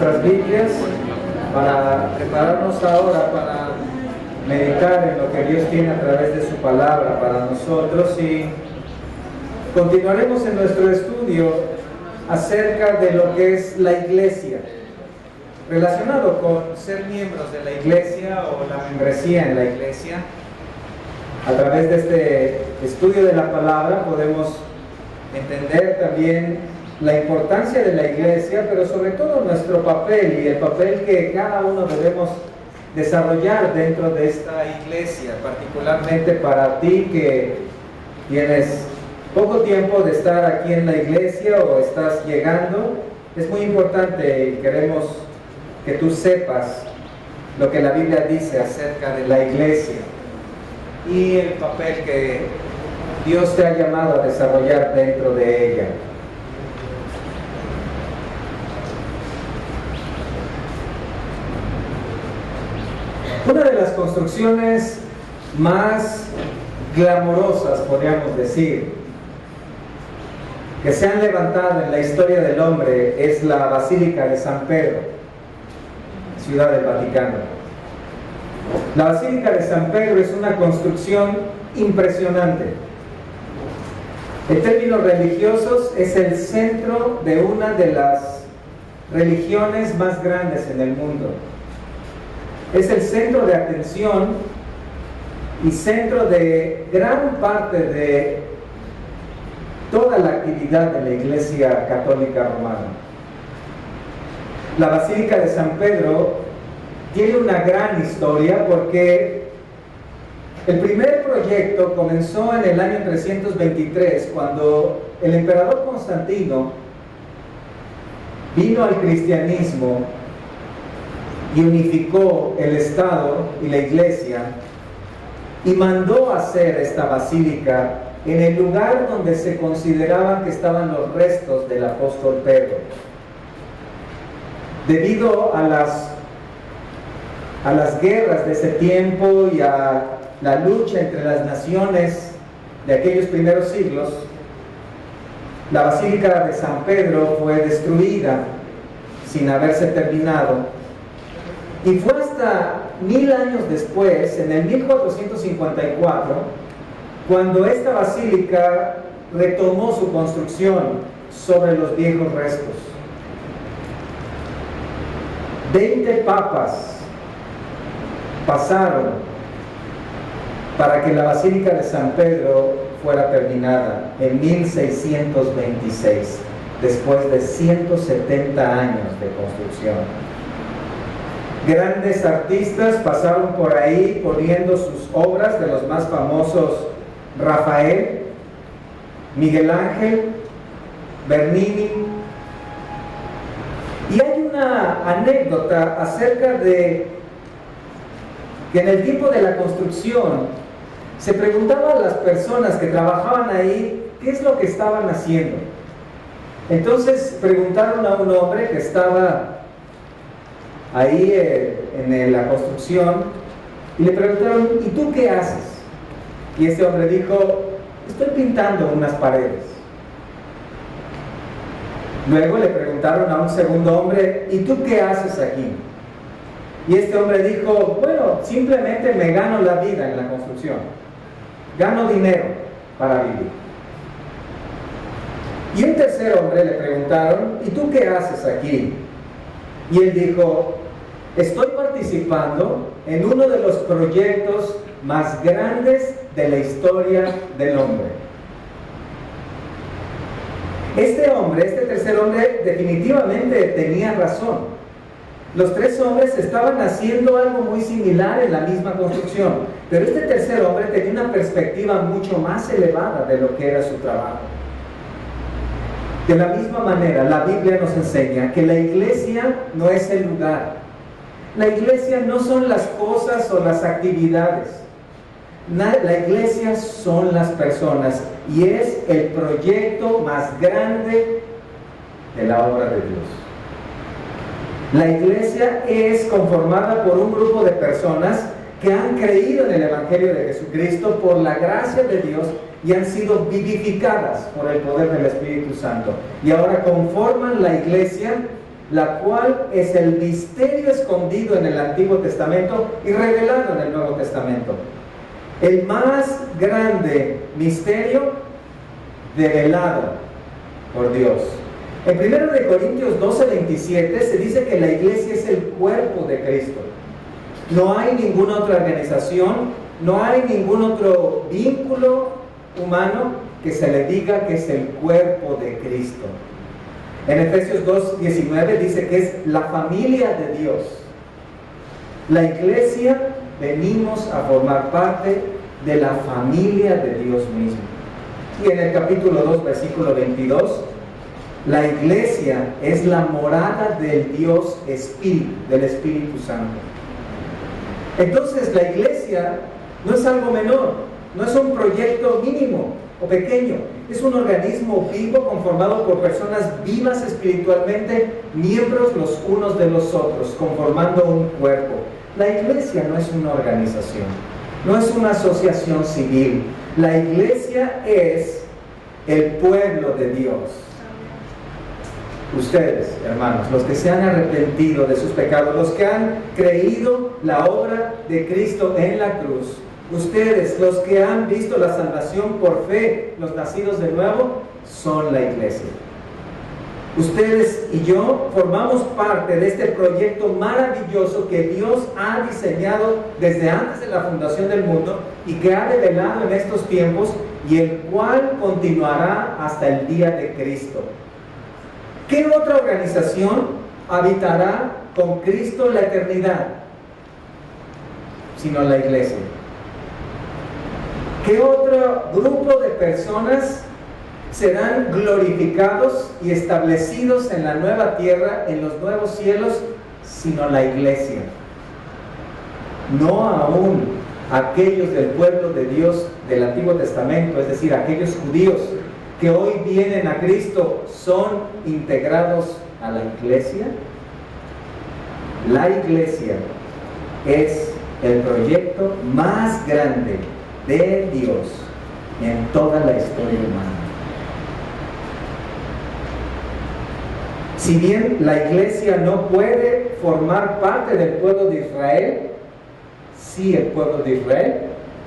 nuestras Biblias para prepararnos ahora para meditar en lo que Dios tiene a través de su palabra para nosotros, y continuaremos en nuestro estudio acerca de lo que es la iglesia, relacionado con ser miembros de la iglesia o la membresía en la iglesia. A través de este estudio de la palabra podemos entender también la importancia de la iglesia, pero sobre todo nuestro papel y el papel que cada uno debemos desarrollar dentro de esta iglesia, particularmente para ti que tienes poco tiempo de estar aquí en la iglesia o estás llegando. Es muy importante y queremos que tú sepas lo que la Biblia dice acerca de la iglesia y el papel que Dios te ha llamado a desarrollar dentro de ella. Una de las construcciones más glamorosas, podríamos decir, que se han levantado en la historia del hombre es la Basílica de San Pedro, Ciudad del Vaticano. La Basílica de San Pedro es una construcción impresionante. En términos religiosos, es el centro de una de las religiones más grandes en el mundo. Es el centro de atención y centro de gran parte de toda la actividad de la Iglesia Católica Romana. La Basílica de San Pedro tiene una gran historia porque el primer proyecto comenzó en el año 323, cuando el emperador Constantino vino al cristianismo y unificó el Estado y la Iglesia y mandó hacer esta basílica en el lugar donde se consideraban que estaban los restos del apóstol Pedro. Debido a las guerras de ese tiempo y a la lucha entre las naciones de aquellos primeros siglos, la Basílica de San Pedro fue destruida sin haberse terminado. Y fue hasta 1000 años después, en el 1454, cuando esta basílica retomó su construcción sobre los viejos restos. 20 papas pasaron para que la Basílica de San Pedro fuera terminada en 1626, después de 170 años de construcción. Grandes artistas pasaron por ahí poniendo sus obras, de los más famosos Rafael, Miguel Ángel, Bernini. Y hay una anécdota acerca de que en el tiempo de la construcción se preguntaban a las personas que trabajaban ahí qué es lo que estaban haciendo. Entonces preguntaron a un hombre que estaba ahí en la construcción y le preguntaron: ¿y tú qué haces? Y este hombre dijo: estoy pintando unas paredes. Luego le preguntaron a un segundo hombre: ¿y tú qué haces aquí? Y este hombre dijo: bueno, simplemente me gano la vida en la construcción, gano dinero para vivir. Y un tercer hombre le preguntaron: ¿y tú qué haces aquí? Y él dijo: estoy participando en uno de los proyectos más grandes de la historia del hombre. Este tercer hombre, definitivamente tenía razón. Los tres hombres estaban haciendo algo muy similar en la misma construcción, pero este tercer hombre tenía una perspectiva mucho más elevada de lo que era su trabajo. De la misma manera, la Biblia nos enseña que la iglesia no es el lugar. La iglesia no son las cosas o las actividades. La iglesia son las personas y es el proyecto más grande de la obra de Dios. La iglesia es conformada por un grupo de personas que han creído en el Evangelio de Jesucristo por la gracia de Dios y han sido vivificadas por el poder del Espíritu Santo. Y ahora conforman la iglesia la cual es el misterio escondido en el Antiguo Testamento y revelado en el Nuevo Testamento. El más grande misterio develado por Dios. En 1 Corintios 12:27 se dice que la iglesia es el cuerpo de Cristo. No hay ninguna otra organización, no hay ningún otro vínculo humano que se le diga que es el cuerpo de Cristo. En Efesios 2:19 dice que es la familia de Dios. La iglesia venimos a formar parte de la familia de Dios mismo. Y en el capítulo 2, versículo 22, la iglesia es la morada del Dios Espíritu, del Espíritu Santo. Entonces la iglesia no es algo menor, no es un proyecto mínimo o pequeño, es un organismo vivo conformado por personas vivas espiritualmente, miembros los unos de los otros, conformando un cuerpo. La iglesia no es una organización, no es una asociación civil. La iglesia es el pueblo de Dios. Ustedes, hermanos, los que se han arrepentido de sus pecados, los que han creído la obra de Cristo en la cruz, ustedes, los que han visto la salvación por fe, los nacidos de nuevo, son la iglesia. Ustedes y yo formamos parte de este proyecto maravilloso que Dios ha diseñado desde antes de la fundación del mundo y que ha revelado en estos tiempos y el cual continuará hasta el día de Cristo. ¿Qué otra organización habitará con Cristo la eternidad sino la iglesia? ¿Qué otro grupo de personas serán glorificados y establecidos en la nueva tierra, en los nuevos cielos, sino la iglesia? No aún aquellos del pueblo de Dios del Antiguo Testamento, es decir, aquellos judíos que hoy vienen a Cristo, son integrados a la iglesia. La iglesia es el proyecto más grande de Dios en toda la historia humana. Si bien la iglesia no puede formar parte del pueblo de Israel, sí el pueblo de Israel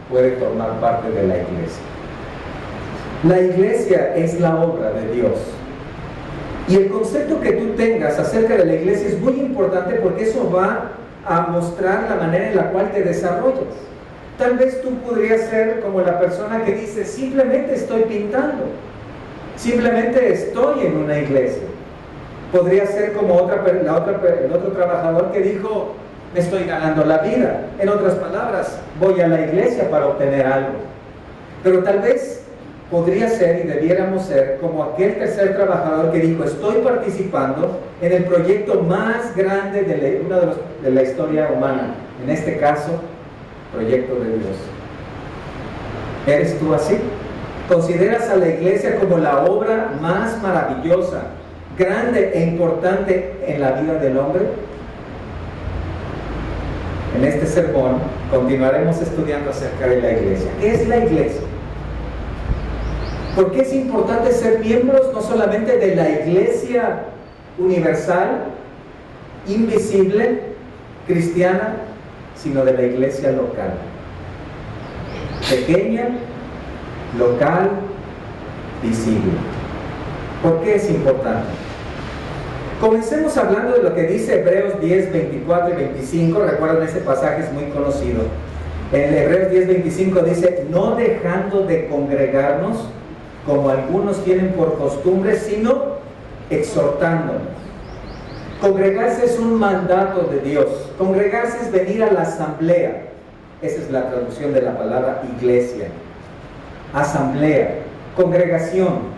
puede formar parte de la iglesia. La iglesia es la obra de Dios. Y el concepto que tú tengas acerca de la iglesia es muy importante porque eso va a mostrar la manera en la cual te desarrollas. Tal vez tú podrías ser como la persona que dice, simplemente estoy pintando, simplemente estoy en una iglesia. Podría ser como el otro trabajador que dijo, me estoy ganando la vida. En otras palabras, voy a la iglesia para obtener algo. Pero tal vez podría ser y debiéramos ser como aquel tercer trabajador que dijo, estoy participando en el proyecto más grande de la historia humana. En este caso, proyecto de Dios. ¿Eres tú así? ¿Consideras a la iglesia como la obra más maravillosa, grande e importante en la vida del hombre? En este sermón continuaremos estudiando acerca de la iglesia. ¿Qué es la iglesia? ¿Por qué es importante ser miembros no solamente de la iglesia universal, invisible, cristiana, sino de la iglesia local? Pequeña, local, visible. ¿Por qué es importante? Comencemos hablando de lo que dice Hebreos 10, 24 y 25. Recuerdan, ese pasaje es muy conocido. En Hebreos 10, 25 dice, no dejando de congregarnos, como algunos tienen por costumbre, sino exhortándonos. Congregarse es un mandato de Dios. Congregarse es venir a la asamblea. Esa es la traducción de la palabra iglesia. Asamblea, congregación.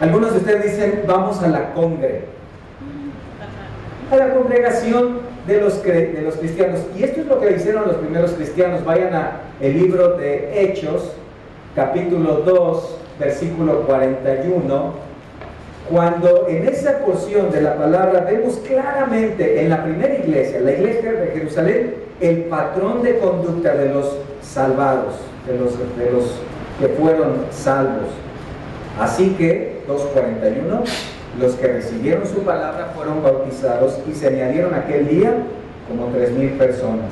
Algunos de ustedes dicen, vamos a la congre. A la congregación de los cristianos. Y esto es lo que hicieron los primeros cristianos. Vayan al libro de Hechos, capítulo 2, versículo 41, cuando en esa porción de la palabra vemos claramente en la primera iglesia, la iglesia de Jerusalén, el patrón de conducta de los salvados, de los que fueron salvos. Así que, 2:41, los que recibieron su palabra fueron bautizados y se añadieron aquel día como 3,000 personas.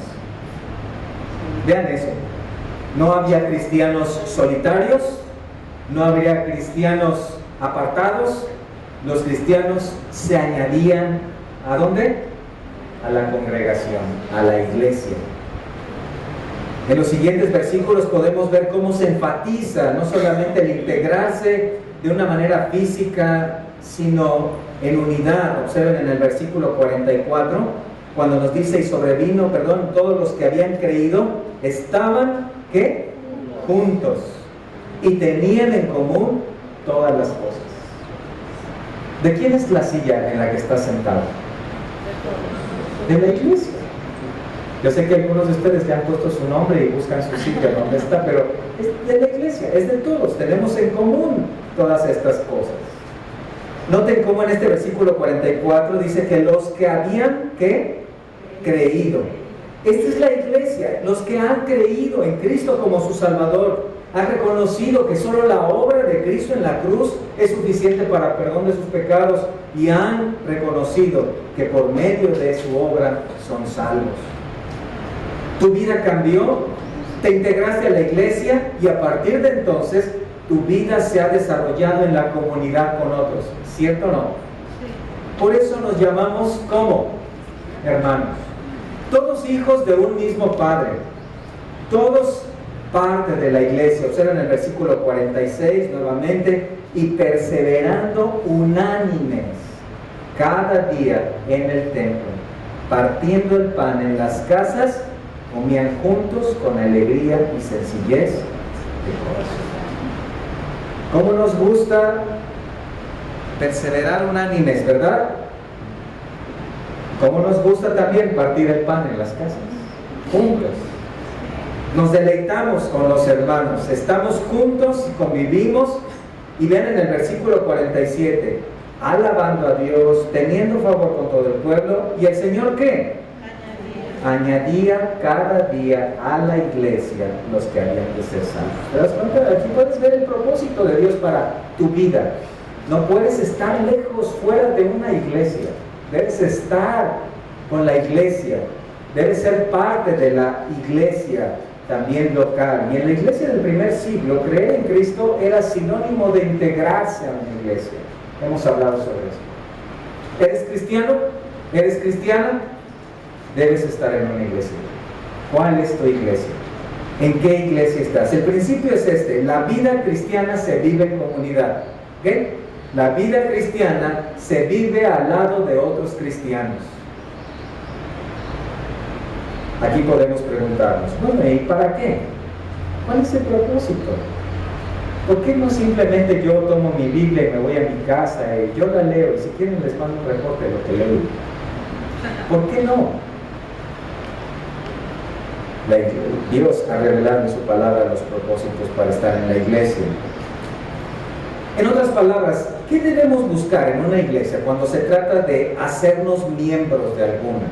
Vean eso. No había cristianos solitarios, no habría cristianos apartados. Los cristianos se añadían ¿a dónde? A la congregación, a la iglesia. En los siguientes versículos podemos ver cómo se enfatiza no solamente el integrarse de una manera física, sino en unidad. Observen en el versículo 44, cuando nos dice, y sobrevino, todos los que habían creído estaban, ¿qué? Juntos, y tenían en común todas las cosas. ¿De quién es la silla en la que está sentado? De la iglesia. Yo sé que algunos de ustedes le han puesto su nombre y buscan su sitio donde está, pero es de la iglesia, es de todos. Tenemos en común todas estas cosas. Noten cómo en este versículo 44 dice que los que habían, ¿qué? Creído. Esta es la iglesia, los que han creído en Cristo como su Salvador, han reconocido que solo la obra de Cristo en la cruz es suficiente para perdón de sus pecados y han reconocido que por medio de su obra son salvos. Tu vida cambió, te integraste a la iglesia y a partir de entonces tu vida se ha desarrollado en la comunidad con otros, ¿cierto o no? Por eso nos llamamos ¿cómo? Hermanos. Todos hijos de un mismo Padre, todos parte de la iglesia. Observen el versículo 46 nuevamente, y perseverando unánimes cada día en el templo, partiendo el pan en las casas, comían juntos con alegría y sencillez de corazón. ¿Cómo nos gusta perseverar unánimes, verdad? ¿Cómo nos gusta también partir el pan en las casas? Juntos. Nos deleitamos con los hermanos, estamos juntos y convivimos. Y ven en el versículo 47, alabando a Dios, teniendo favor con todo el pueblo. ¿Y el Señor qué? Añadía cada día a la iglesia los que habían de ser salvos. ¿Te das cuenta? Aquí puedes ver el propósito de Dios para tu vida. No puedes estar lejos, fuera de una iglesia. Debes estar con la iglesia. Debes ser parte de la iglesia también local. Y en la iglesia del primer siglo, creer en Cristo era sinónimo de integrarse a una iglesia. Hemos hablado sobre eso. ¿Eres cristiano? ¿Eres cristiana? Debes estar en una iglesia. ¿Cuál es tu iglesia? ¿En qué iglesia estás? El principio es este: la vida cristiana se vive en comunidad. ¿Okay? La vida cristiana se vive al lado de otros cristianos. Aquí podemos preguntarnos, bueno, ¿y para qué? ¿Cuál es el propósito? ¿Por qué no simplemente yo tomo mi Biblia y me voy a mi casa y yo la leo y si quieren les mando un reporte de lo que leo? ¿Por qué no? Dios ha revelado en su palabra los propósitos para estar en la iglesia. En otras palabras, ¿qué debemos buscar en una iglesia cuando se trata de hacernos miembros de alguna?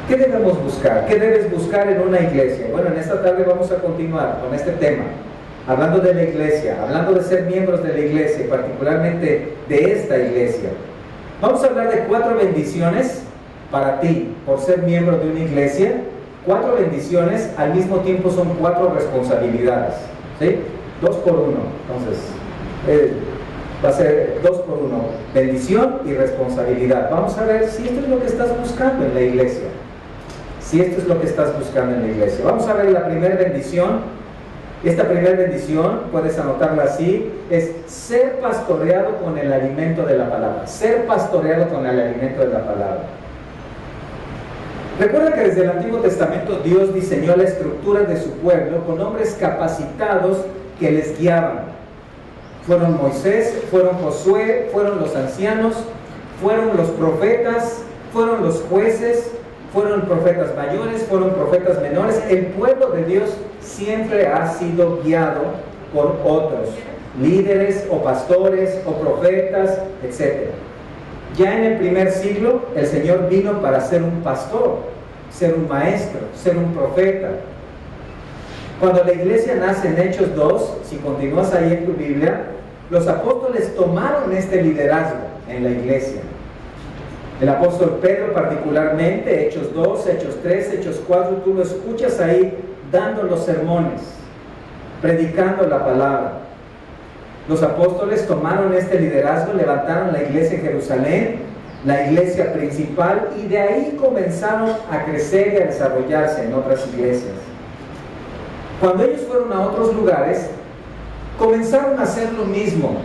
¿Qué debemos buscar? ¿Qué debes buscar en una iglesia? Bueno, en esta tarde vamos a continuar con este tema, hablando de la iglesia, hablando de ser miembros de la iglesia, y particularmente de esta iglesia. Vamos a hablar de 4 bendiciones para ti por ser miembro de una iglesia. 4 bendiciones, al mismo tiempo son 4 responsabilidades, ¿sí? 2 por 1, entonces va a ser 2 por 1, bendición y responsabilidad. Vamos a ver si esto es lo que estás buscando en la iglesia. Si esto es lo que estás buscando en la iglesia. Vamos a ver la primera bendición. Esta primera bendición, puedes anotarla así, es ser pastoreado con el alimento de la palabra. Ser pastoreado con el alimento de la palabra. Recuerda que desde el Antiguo Testamento Dios diseñó la estructura de su pueblo con hombres capacitados que les guiaban. Fueron Moisés, fueron Josué, fueron los ancianos, fueron los profetas, fueron los jueces, fueron profetas mayores, fueron profetas menores. El pueblo de Dios siempre ha sido guiado por otros, líderes o pastores o profetas, etc. Ya en el primer siglo, el Señor vino para ser un pastor, ser un maestro, ser un profeta. Cuando la iglesia nace en Hechos 2, si continúas ahí en tu Biblia, Los apóstoles tomaron este liderazgo en la iglesia. El apóstol Pedro particularmente, Hechos 2, Hechos 3, Hechos 4, tú lo escuchas ahí dando los sermones, predicando la palabra. Los apóstoles tomaron este liderazgo, levantaron la iglesia en Jerusalén, la iglesia principal, y de ahí comenzaron a crecer y a desarrollarse en otras iglesias. Cuando ellos fueron a otros lugares, comenzaron a hacer lo mismo.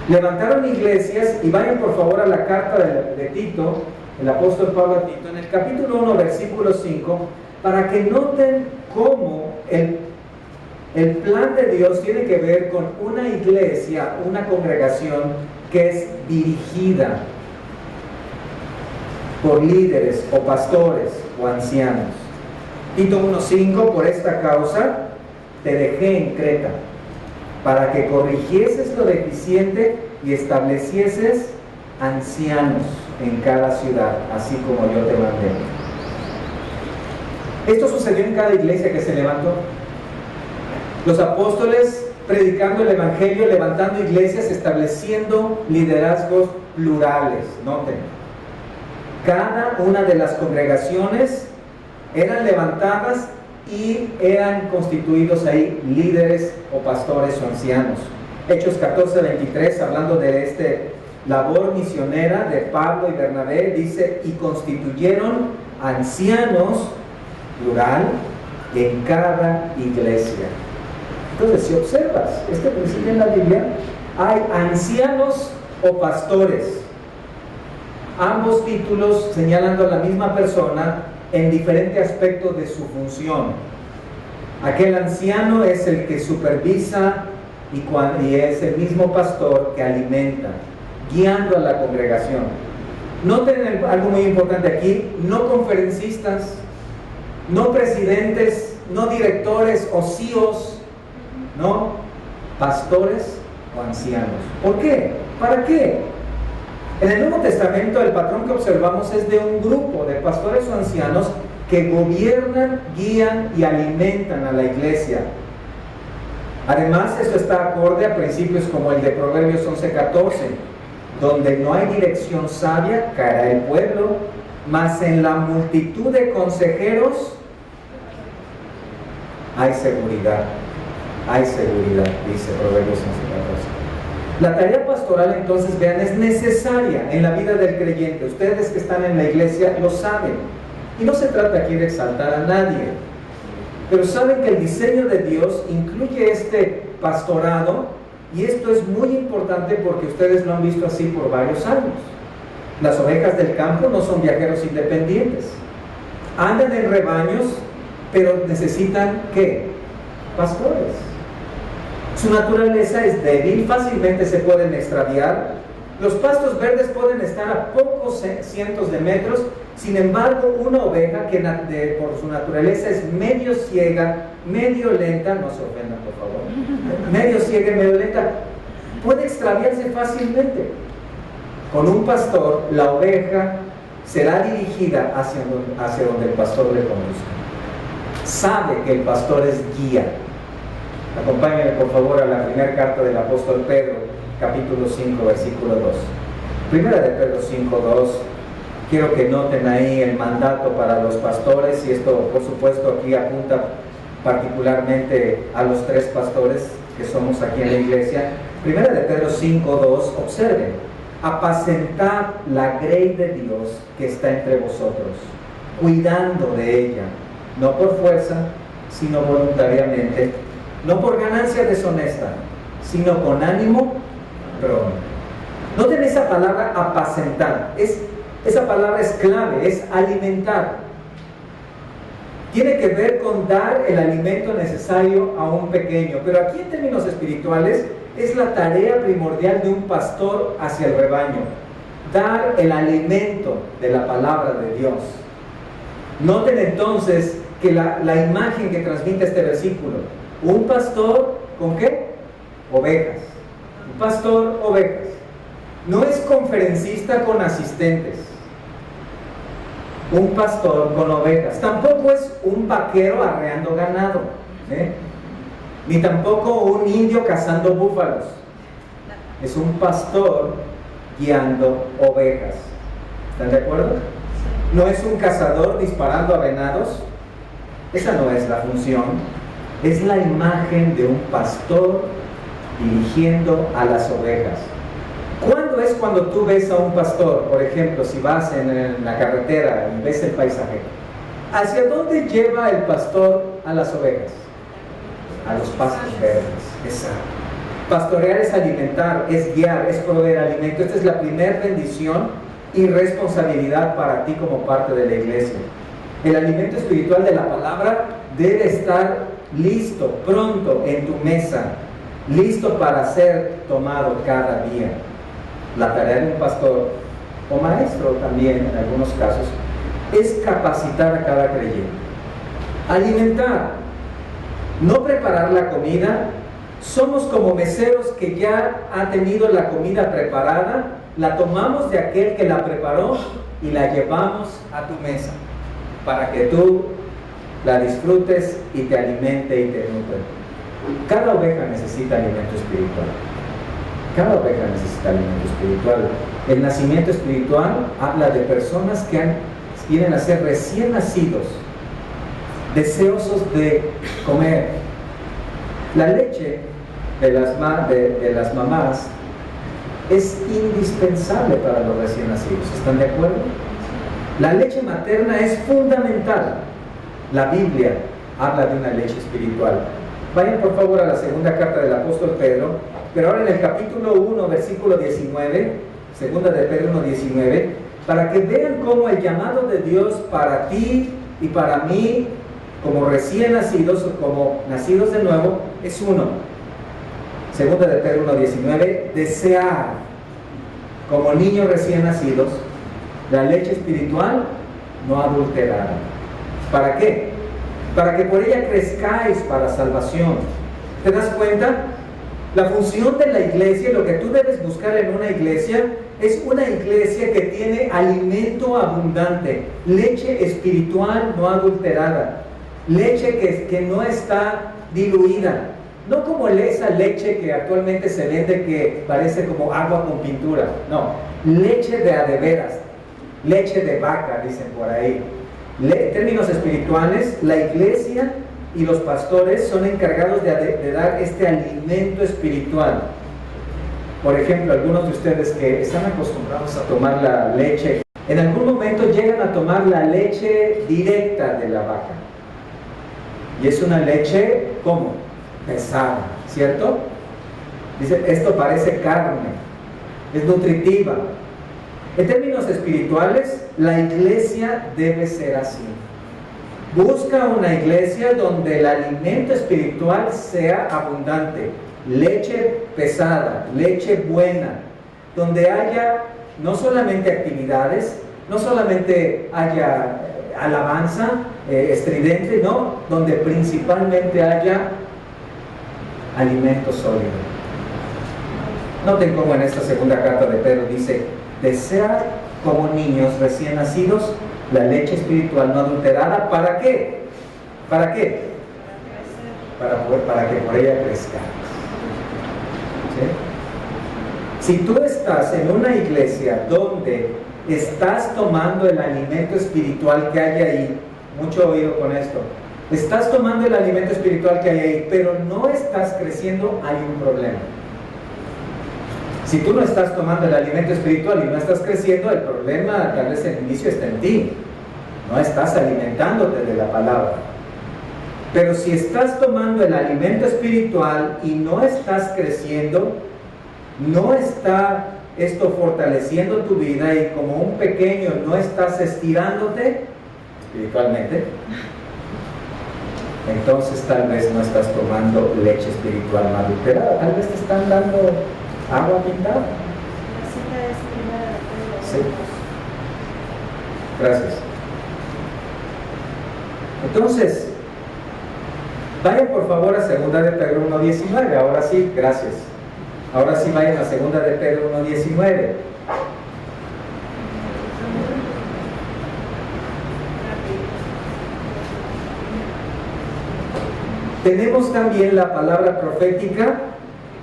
Levantaron iglesias, y vayan por favor a la carta de Tito, el apóstol Pablo a Tito, en el capítulo 1, versículo 5, para que noten cómo el plan de Dios tiene que ver con una iglesia, una congregación que es dirigida por líderes o pastores o ancianos. Tito 1:5, por esta causa te dejé en Creta, para que corrigieses lo deficiente y establecieses ancianos en cada ciudad, así como yo te mandé. Esto sucedió en cada iglesia que se levantó. Los apóstoles predicando el evangelio, levantando iglesias, estableciendo liderazgos plurales. Noten, cada una de las congregaciones eran levantadas y eran constituidos ahí líderes o pastores o ancianos. Hechos 14:23, hablando de este labor misionera de Pablo y Bernabé, dice: y constituyeron ancianos, plural, en cada iglesia. Entonces, si observas este principio en la Biblia, hay ancianos o pastores, ambos títulos señalando a la misma persona en diferente aspecto de su función. Aquel anciano es el que supervisa y es el mismo pastor que alimenta, guiando a la congregación. Noten algo muy importante aquí: no conferencistas, no presidentes, no directores o CEOs, no, pastores o ancianos. ¿Por qué? ¿Para qué? En el Nuevo Testamento el patrón que observamos es de un grupo de pastores o ancianos que gobiernan, guían y alimentan a la iglesia. Además, esto está acorde a principios como el de Proverbios 11:14, donde no hay dirección sabia, caerá el pueblo, mas en la multitud de consejeros hay seguridad. Hay seguridad, dice Proverbios 11:14. La tarea pastoral, entonces, vean, es necesaria en la vida del creyente. Ustedes que están en la iglesia lo saben. Y no se trata aquí de exaltar a nadie, pero saben que el diseño de Dios incluye este pastorado, y esto es muy importante porque ustedes lo han visto así por varios años. Las ovejas del campo no son viajeros independientes. Andan en rebaños, pero necesitan, ¿qué? Pastores. Su naturaleza es débil, fácilmente se pueden extraviar. Los pastos verdes pueden estar a pocos cientos de metros. Sin embargo, una oveja que por su naturaleza es medio ciega, medio lenta, no se ofendan por favor, medio ciega y medio lenta, puede extraviarse fácilmente. Con un pastor, la oveja será dirigida hacia donde el pastor le conduzca. Sabe que el pastor es guía. Acompáñenme por favor a la primera carta del apóstol Pedro, capítulo 5, versículo 2. Primera de Pedro 5:2. Quiero que noten ahí el mandato para los pastores, y esto por supuesto aquí apunta particularmente a los tres pastores que somos aquí en la iglesia. Primera de Pedro 5:2, observen: apacentad la grey de Dios que está entre vosotros, cuidando de ella, no por fuerza, sino voluntariamente, no por ganancia deshonesta, sino con ánimo pronto. Noten esa palabra apacentar. Esa palabra es clave, es alimentar. Tiene que ver con dar el alimento necesario a un pequeño, pero aquí en términos espirituales es la tarea primordial de un pastor hacia el rebaño: dar el alimento de la palabra de Dios. Noten entonces que la imagen que transmite este versículo: un pastor ¿con qué? Ovejas. Un pastor, ovejas. No es conferencista con asistentes. Un pastor con ovejas. Tampoco es un vaquero arreando ganado, ni tampoco un indio cazando búfalos. es un pastor guiando ovejas. ¿Están de acuerdo? No es un cazador disparando a venados. Esa no es la función. Es la imagen de un pastor dirigiendo a las ovejas. ¿Cuándo es cuando tú ves a un pastor? Por ejemplo, si vas en la carretera y ves el paisaje. ¿Hacia dónde lleva el pastor a las ovejas? A los pastos verdes. Exacto. Pastorear es alimentar, es guiar, es proveer alimento. Esta es la primera bendición y responsabilidad para ti como parte de la iglesia. El alimento espiritual de la palabra debe estar listo, pronto en tu mesa, listo para ser tomado cada día. La tarea de un pastor o maestro también en algunos casos es capacitar a cada creyente, alimentar, no preparar la comida. Somos como meseros que ya ha tenido la comida preparada, la tomamos de aquel que la preparó y la llevamos a tu mesa para que tú la disfrutes y te alimente y te nutre. Cada oveja necesita alimento espiritual. Cada oveja necesita alimento espiritual. El nacimiento espiritual habla de personas que vienen a ser recién nacidos, deseosos de comer. La leche de las mamás es indispensable para los recién nacidos. ¿Están de acuerdo? La leche materna es fundamental. La Biblia habla de una leche espiritual. Vayan por favor a la segunda carta del apóstol Pedro, pero ahora en el capítulo 1, versículo 19, segunda de Pedro 1, 19, para que vean cómo el llamado de Dios para ti y para mí, como recién nacidos o como nacidos de nuevo, es uno. Segunda de Pedro 1, 19, desear como niños recién nacidos la leche espiritual no adulterada. ¿Para qué? Para que por ella crezcáis para salvación. ¿Te das cuenta? La función de la iglesia, lo que tú debes buscar en una iglesia, es una iglesia que tiene alimento abundante, leche espiritual no adulterada, leche que no está diluida, no como esa leche que actualmente se vende que parece como agua con pintura, no, leche de a de veras, leche de vaca, dicen por ahí. En términos espirituales, la iglesia y los pastores son encargados de dar este alimento espiritual. Por ejemplo, algunos de ustedes que están acostumbrados a tomar la leche, en algún momento llegan a tomar la leche directa de la vaca. Y es una leche, ¿cómo? Pesada, ¿cierto? Dice, esto parece carne, es nutritiva. En términos espirituales, la iglesia debe ser así. Busca una iglesia donde el alimento espiritual sea abundante, leche pesada, leche buena, donde haya no solamente actividades, no solamente haya alabanza estridente, no, donde principalmente haya alimento sólido. Noten cómo en esta segunda carta de Pedro dice, desear como niños recién nacidos la leche espiritual no adulterada. ¿Para qué? ¿Para qué? Para que por ella crezca. ¿Sí? Si tú estás en una iglesia donde estás tomando el alimento espiritual que hay ahí, mucho oído con esto, estás tomando el alimento espiritual que hay ahí, pero no estás creciendo, hay un problema. Si tú no estás tomando el alimento espiritual y no estás creciendo, el problema tal vez el inicio está en ti. No estás alimentándote de la palabra. Pero si estás tomando el alimento espiritual y no estás creciendo, no está esto fortaleciendo tu vida y como un pequeño no estás estirándote espiritualmente, entonces tal vez no estás tomando leche espiritual no adulterada, tal vez te están dando agua pintada. Sí. Gracias. Entonces, vayan por favor a 2 de Pedro 1:19. Ahora sí, gracias. Ahora sí vayan a 2 de Pedro 1:19. Tenemos también la palabra profética,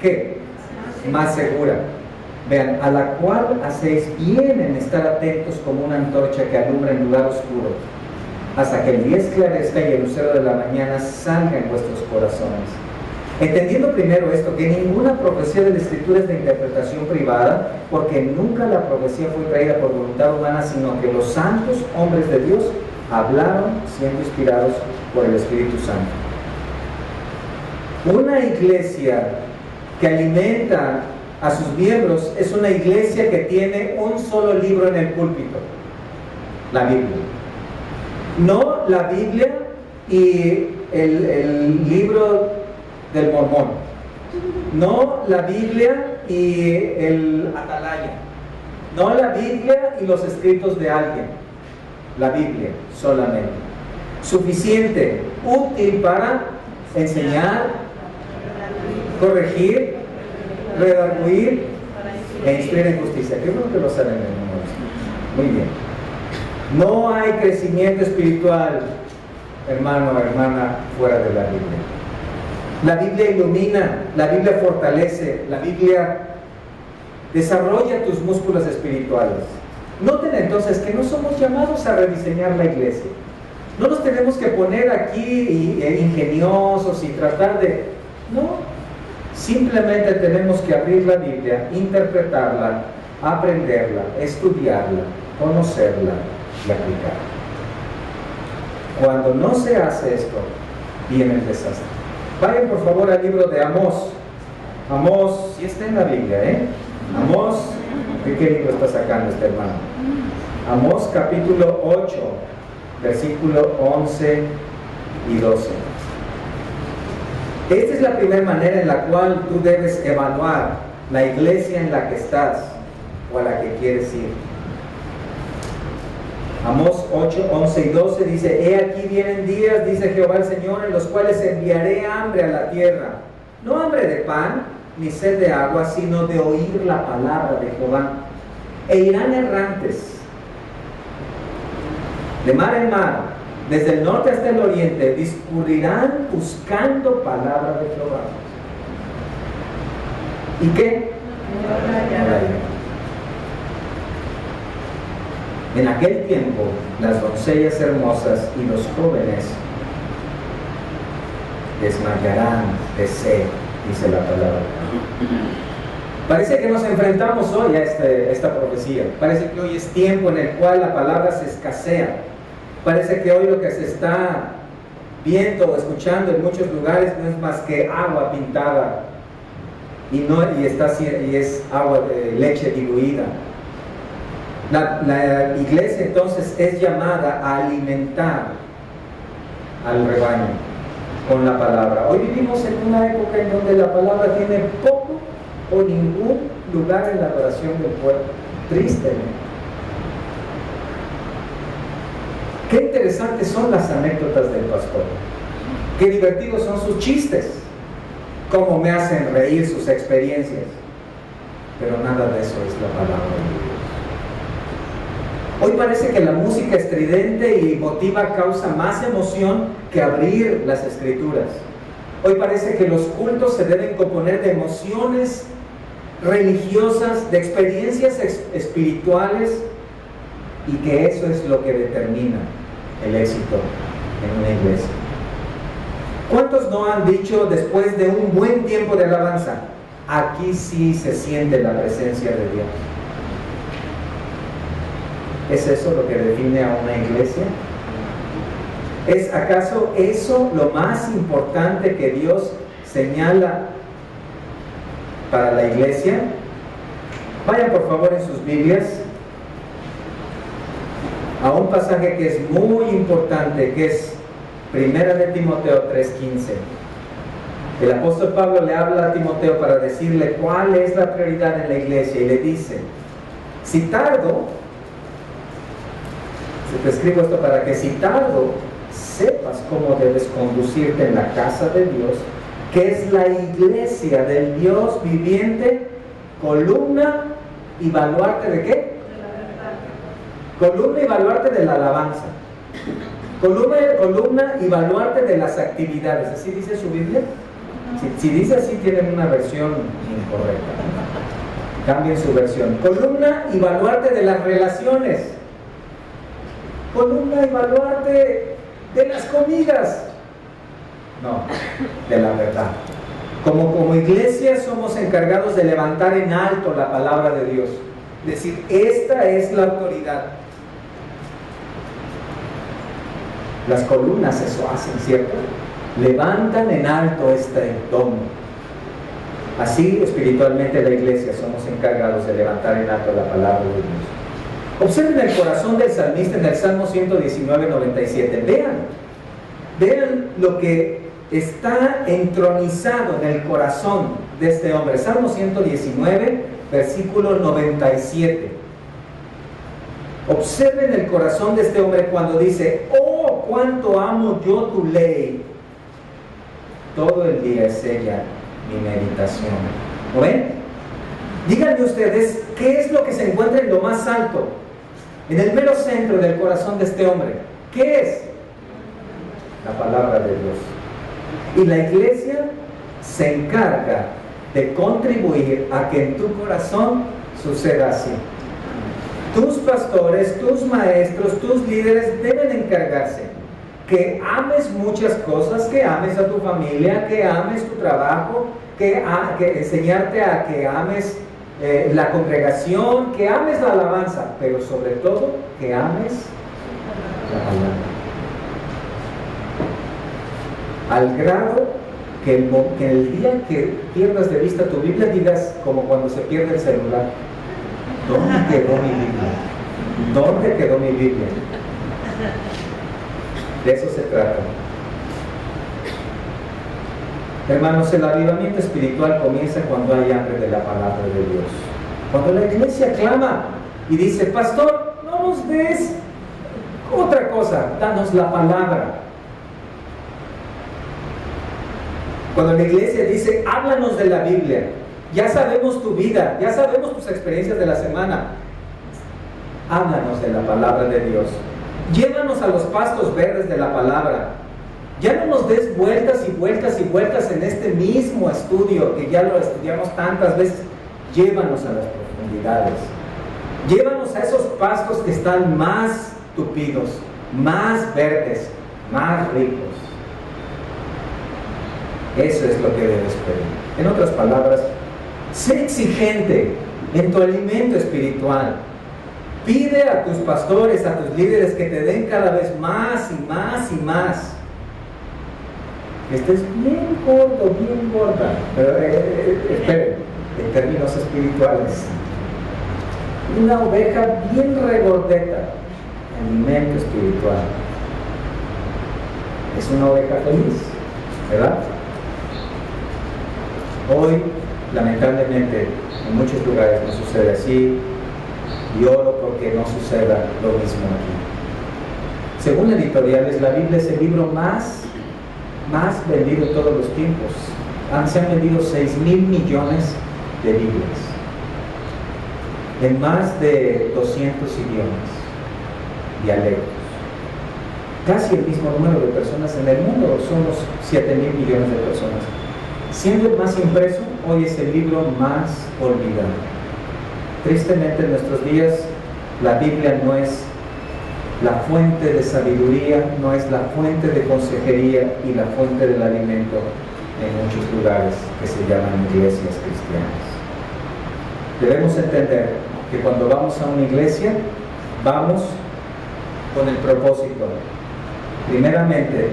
¿qué? más segura. Vean, a la cual hacéis bien en estar atentos como una antorcha que alumbra en lugar oscuro, hasta que el día esclarezca y el lucero de la mañana salga en vuestros corazones. Entendiendo primero esto, que ninguna profecía de la Escritura es de interpretación privada, porque nunca la profecía fue traída por voluntad humana, sino que los santos hombres de Dios hablaron siendo inspirados por el Espíritu Santo. Una iglesia que alimenta a sus miembros es una iglesia que tiene un solo libro en el púlpito, la Biblia. No la Biblia y el libro del Mormón, no la Biblia y el Atalaya, no la Biblia y los escritos de alguien, la Biblia solamente, suficiente, útil para enseñar, corregir, redarguir e instruir en justicia. Yo creo que lo saben, hermanos. Muy bien. No hay crecimiento espiritual, hermano o hermana, fuera de la Biblia. La Biblia ilumina, la Biblia fortalece, la Biblia desarrolla tus músculos espirituales. Noten entonces que no somos llamados a rediseñar la iglesia. No nos tenemos que poner aquí ingeniosos y tratar de... No, simplemente tenemos que abrir la Biblia, interpretarla, aprenderla, estudiarla, conocerla y aplicarla. Cuando no se hace esto, viene el desastre. Vayan por favor al libro de Amós. Amós, sí está en la Biblia, ¿eh? Amós, ¿qué libro está sacando este hermano? Amós capítulo 8, versículo 11 y 12. Esta es la primera manera en la cual tú debes evaluar la iglesia en la que estás o a la que quieres ir. Amós 8, 11 y 12 dice: He aquí vienen días, dice Jehová el Señor, en los cuales enviaré hambre a la tierra, no hambre de pan, ni sed de agua, sino de oír la palabra de Jehová. E irán errantes, de mar en mar, desde el norte hasta el oriente, discurrirán buscando palabra de Jehová. ¿Y qué? En aquel tiempo, las doncellas hermosas y los jóvenes desmayarán de sed, dice la palabra. Parece que nos enfrentamos hoy a esta profecía. Parece que hoy es tiempo en el cual la palabra se escasea. Parece que hoy lo que se está viendo o escuchando en muchos lugares no es más que agua pintada y es agua de leche diluida. La iglesia entonces es llamada a alimentar al rebaño con la palabra. Hoy vivimos en una época en donde la palabra tiene poco o ningún lugar en la adoración del pueblo. Tristemente. Qué interesantes son las anécdotas del pastor. Qué divertidos son sus chistes. Cómo me hacen reír sus experiencias. Pero nada de eso es la palabra de Dios. Hoy parece que la música estridente y emotiva causa más emoción que abrir las escrituras. Hoy parece que los cultos se deben componer de emociones religiosas, de experiencias espirituales, y que eso es lo que determina el éxito en una iglesia. ¿Cuántos no han dicho después de un buen tiempo de alabanza: aquí sí se siente la presencia de Dios? ¿Es eso lo que define a una iglesia? ¿Es acaso eso lo más importante que Dios señala para la iglesia? Vayan por favor en sus Biblias a un pasaje que es muy importante, que es 1 de Timoteo 3:15. El apóstol Pablo le habla a Timoteo para decirle cuál es la prioridad en la iglesia, y le dice: si tardo, te escribo esto para que si tardo sepas cómo debes conducirte en la casa de Dios, que es la iglesia del Dios viviente, columna y baluarte ¿de qué? Columna y baluarte de la alabanza, columna y baluarte de las actividades. ¿Así dice su Biblia? Si dice así, tienen una versión incorrecta. Cambien su versión. Columna y baluarte de las relaciones. Columna y baluarte de las comidas. No, de la verdad. Como iglesia somos encargados de levantar en alto la palabra de Dios. Decir, esta es la autoridad. Las columnas eso hacen, ¿cierto? Levantan en alto este domo. Así espiritualmente la iglesia somos encargados de levantar en alto la palabra de Dios. Observen el corazón del salmista en el Salmo 119, 97. Vean lo que está entronizado en el corazón de este hombre. Salmo 119, versículo 97. Observen el corazón de este hombre cuando dice, oh, cuánto amo yo tu ley. Todo el día es ella mi meditación. ¿Lo ven? Díganme ustedes, ¿qué es lo que se encuentra en lo más alto? En el mero centro del corazón de este hombre. ¿Qué es? La palabra de Dios. Y la iglesia se encarga de contribuir a que en tu corazón suceda así. Tus pastores, tus maestros, tus líderes deben encargarse que ames muchas cosas, que ames a tu familia, que ames tu trabajo, que enseñarte a que ames la congregación, que ames la alabanza, pero sobre todo que ames la palabra. Al grado que el día que pierdas de vista tu Biblia digas, como cuando se pierde el celular, ¿dónde quedó mi Biblia? ¿Dónde quedó mi Biblia? De eso se trata. Hermanos, el avivamiento espiritual comienza cuando hay hambre de la palabra de Dios. Cuando la iglesia clama y dice, pastor, no nos des otra cosa, danos la palabra. Cuando la iglesia dice, háblanos de la Biblia, ya sabemos tu vida, ya sabemos tus experiencias de la semana, háblanos de la palabra de Dios. Llévanos a los pastos verdes de la palabra. Ya no nos des vueltas y vueltas y vueltas en este mismo estudio, que ya lo estudiamos tantas veces. Llévanos a las profundidades. Llévanos a esos pastos que están más tupidos, más verdes, más ricos. Eso es lo que debes pedir. En otras palabras, sé exigente en tu alimento espiritual. Pide a tus pastores, a tus líderes que te den cada vez más y más y más. Que estés bien gordo, bien gorda. Pero esperen, en términos espirituales. Una oveja bien regordeta. Alimento espiritual. Es una oveja feliz, ¿verdad? Hoy, lamentablemente, en muchos lugares no sucede así. Y oro porque no suceda lo mismo aquí. Según editoriales, la Biblia es el libro más vendido en todos los tiempos. Se han vendido 6,000 millones de Biblias en más de 200 idiomas, dialectos. Casi el mismo número de personas en el mundo, somos 7,000 millones de personas. Siendo el más impreso, hoy es el libro más olvidado. Tristemente en nuestros días la Biblia no es la fuente de sabiduría, no es la fuente de consejería y la fuente del alimento en muchos lugares que se llaman iglesias cristianas. Debemos entender que cuando vamos a una iglesia, vamos con el propósito, primeramente,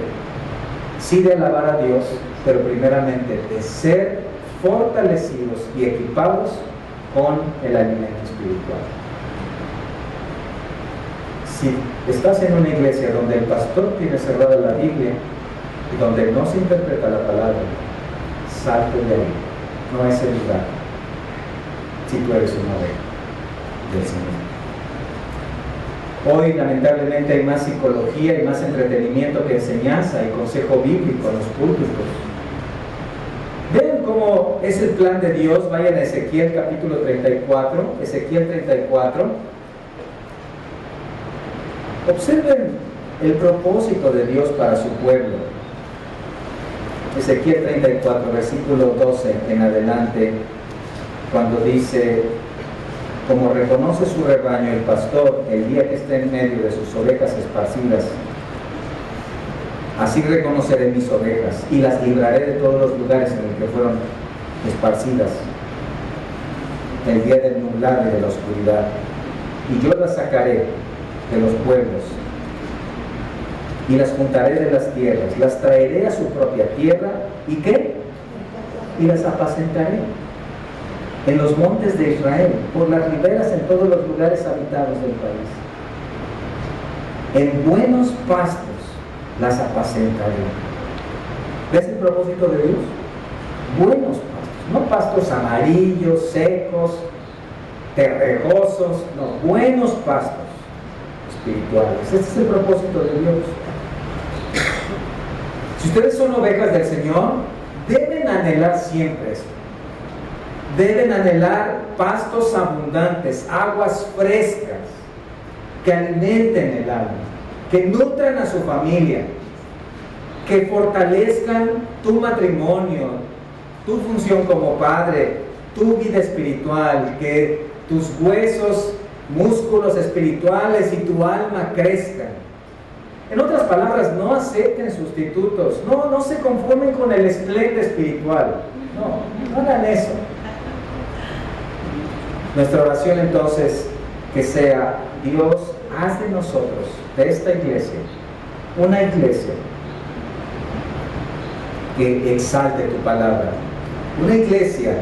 sí de alabar a Dios, pero primeramente de ser fortalecidos y equipados con el alimento espiritual. Si estás en una iglesia donde el pastor tiene cerrada la Biblia y donde no se interpreta la palabra, salte de ahí. No es el lugar si tú eres una oveja del Señor. Hoy lamentablemente hay más psicología y más entretenimiento que enseñanza y consejo bíblico en los púlpitos. Ven cómo es el plan de Dios. Vayan a Ezequiel capítulo 34, Ezequiel 34. Observen el propósito de Dios para su pueblo. Ezequiel 34, versículo 12 en adelante, cuando dice: como reconoce su rebaño el pastor el día que esté en medio de sus ovejas esparcidas, así reconoceré mis ovejas y las libraré de todos los lugares en los que fueron esparcidas el día del nublado y de la oscuridad, y yo las sacaré de los pueblos y las juntaré de las tierras, las traeré a su propia tierra. ¿Y qué? Y las apacentaré en los montes de Israel, por las riberas, en todos los lugares habitados del país. En buenos pastos las apacentaré. ¿Ves el propósito de Dios? Buenos pastos, no pastos amarillos, secos, terregosos, no, buenos pastos espirituales. Este es el propósito de Dios. Si ustedes son ovejas del Señor, deben anhelar siempre esto. Deben anhelar pastos abundantes, aguas frescas, que alimenten el alma, que nutran a su familia, que fortalezcan tu matrimonio, tu función como padre, tu vida espiritual, que tus huesos, músculos espirituales y tu alma crezcan. En otras palabras, no acepten sustitutos, no se conformen con el esplende espiritual, no hagan eso. Nuestra oración entonces que sea: Dios, haz de nosotros, de esta iglesia, una iglesia que exalte tu palabra, una iglesia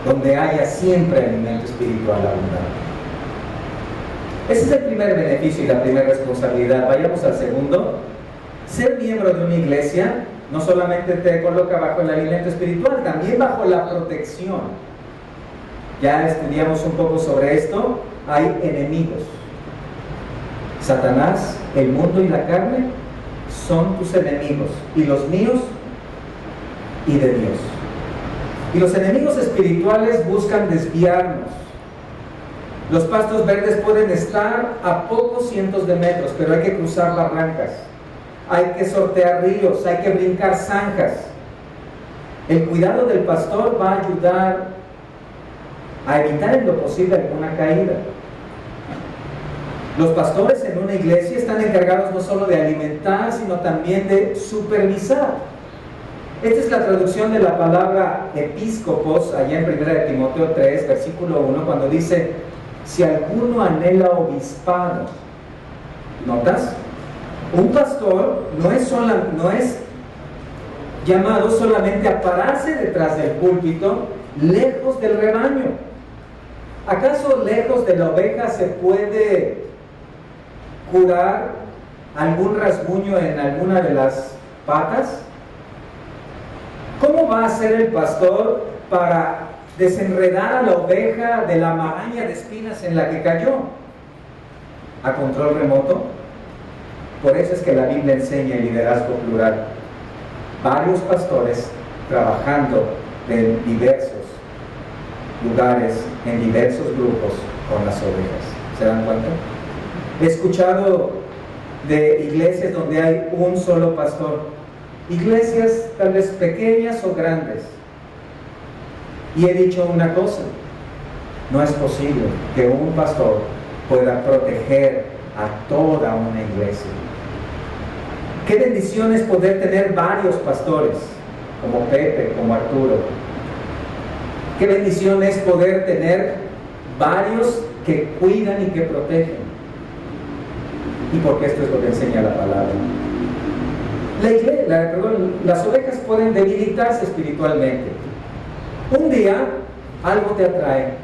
donde haya siempre alimento espiritual abundante. Ese es el primer beneficio y la primera responsabilidad. Vayamos al segundo. Ser miembro de una iglesia no solamente te coloca bajo el alimento espiritual, también bajo la protección. Ya estudiamos un poco sobre esto. Hay enemigos. Satanás, el mundo y la carne son tus enemigos, y los míos y de Dios. Y los enemigos espirituales buscan desviarnos. Los pastos verdes pueden estar a pocos cientos de metros, pero hay que cruzar barrancas, hay que sortear ríos, hay que brincar zanjas. El cuidado del pastor va a ayudar a evitar en lo posible alguna caída. Los pastores en una iglesia están encargados no solo de alimentar, sino también de supervisar. Esta es la traducción de la palabra episcopos, allá en 1 Timoteo 3, versículo 1, cuando dice: si alguno anhela obispado. ¿Notas? Un pastor no es llamado solamente a pararse detrás del púlpito, lejos del rebaño. ¿Acaso lejos de la oveja se puede curar algún rasguño en alguna de las patas? ¿Cómo va a hacer el pastor para desenredar a la oveja de la maraña de espinas en la que cayó? ¿A control remoto? Por eso es que la Biblia enseña el liderazgo plural. Varios pastores trabajando en diversos lugares, en diversos grupos con las ovejas. ¿Se dan cuenta? He escuchado de iglesias donde hay un solo pastor. Iglesias tal vez pequeñas o grandes. Y he dicho una cosa: no es posible que un pastor pueda proteger a toda una iglesia. Qué bendición es poder tener varios pastores, como Pepe, como Arturo. Qué bendición es poder tener varios que cuidan y que protegen. Y porque esto es lo que enseña la palabra. Las ovejas pueden debilitarse espiritualmente. Un día algo te atrae.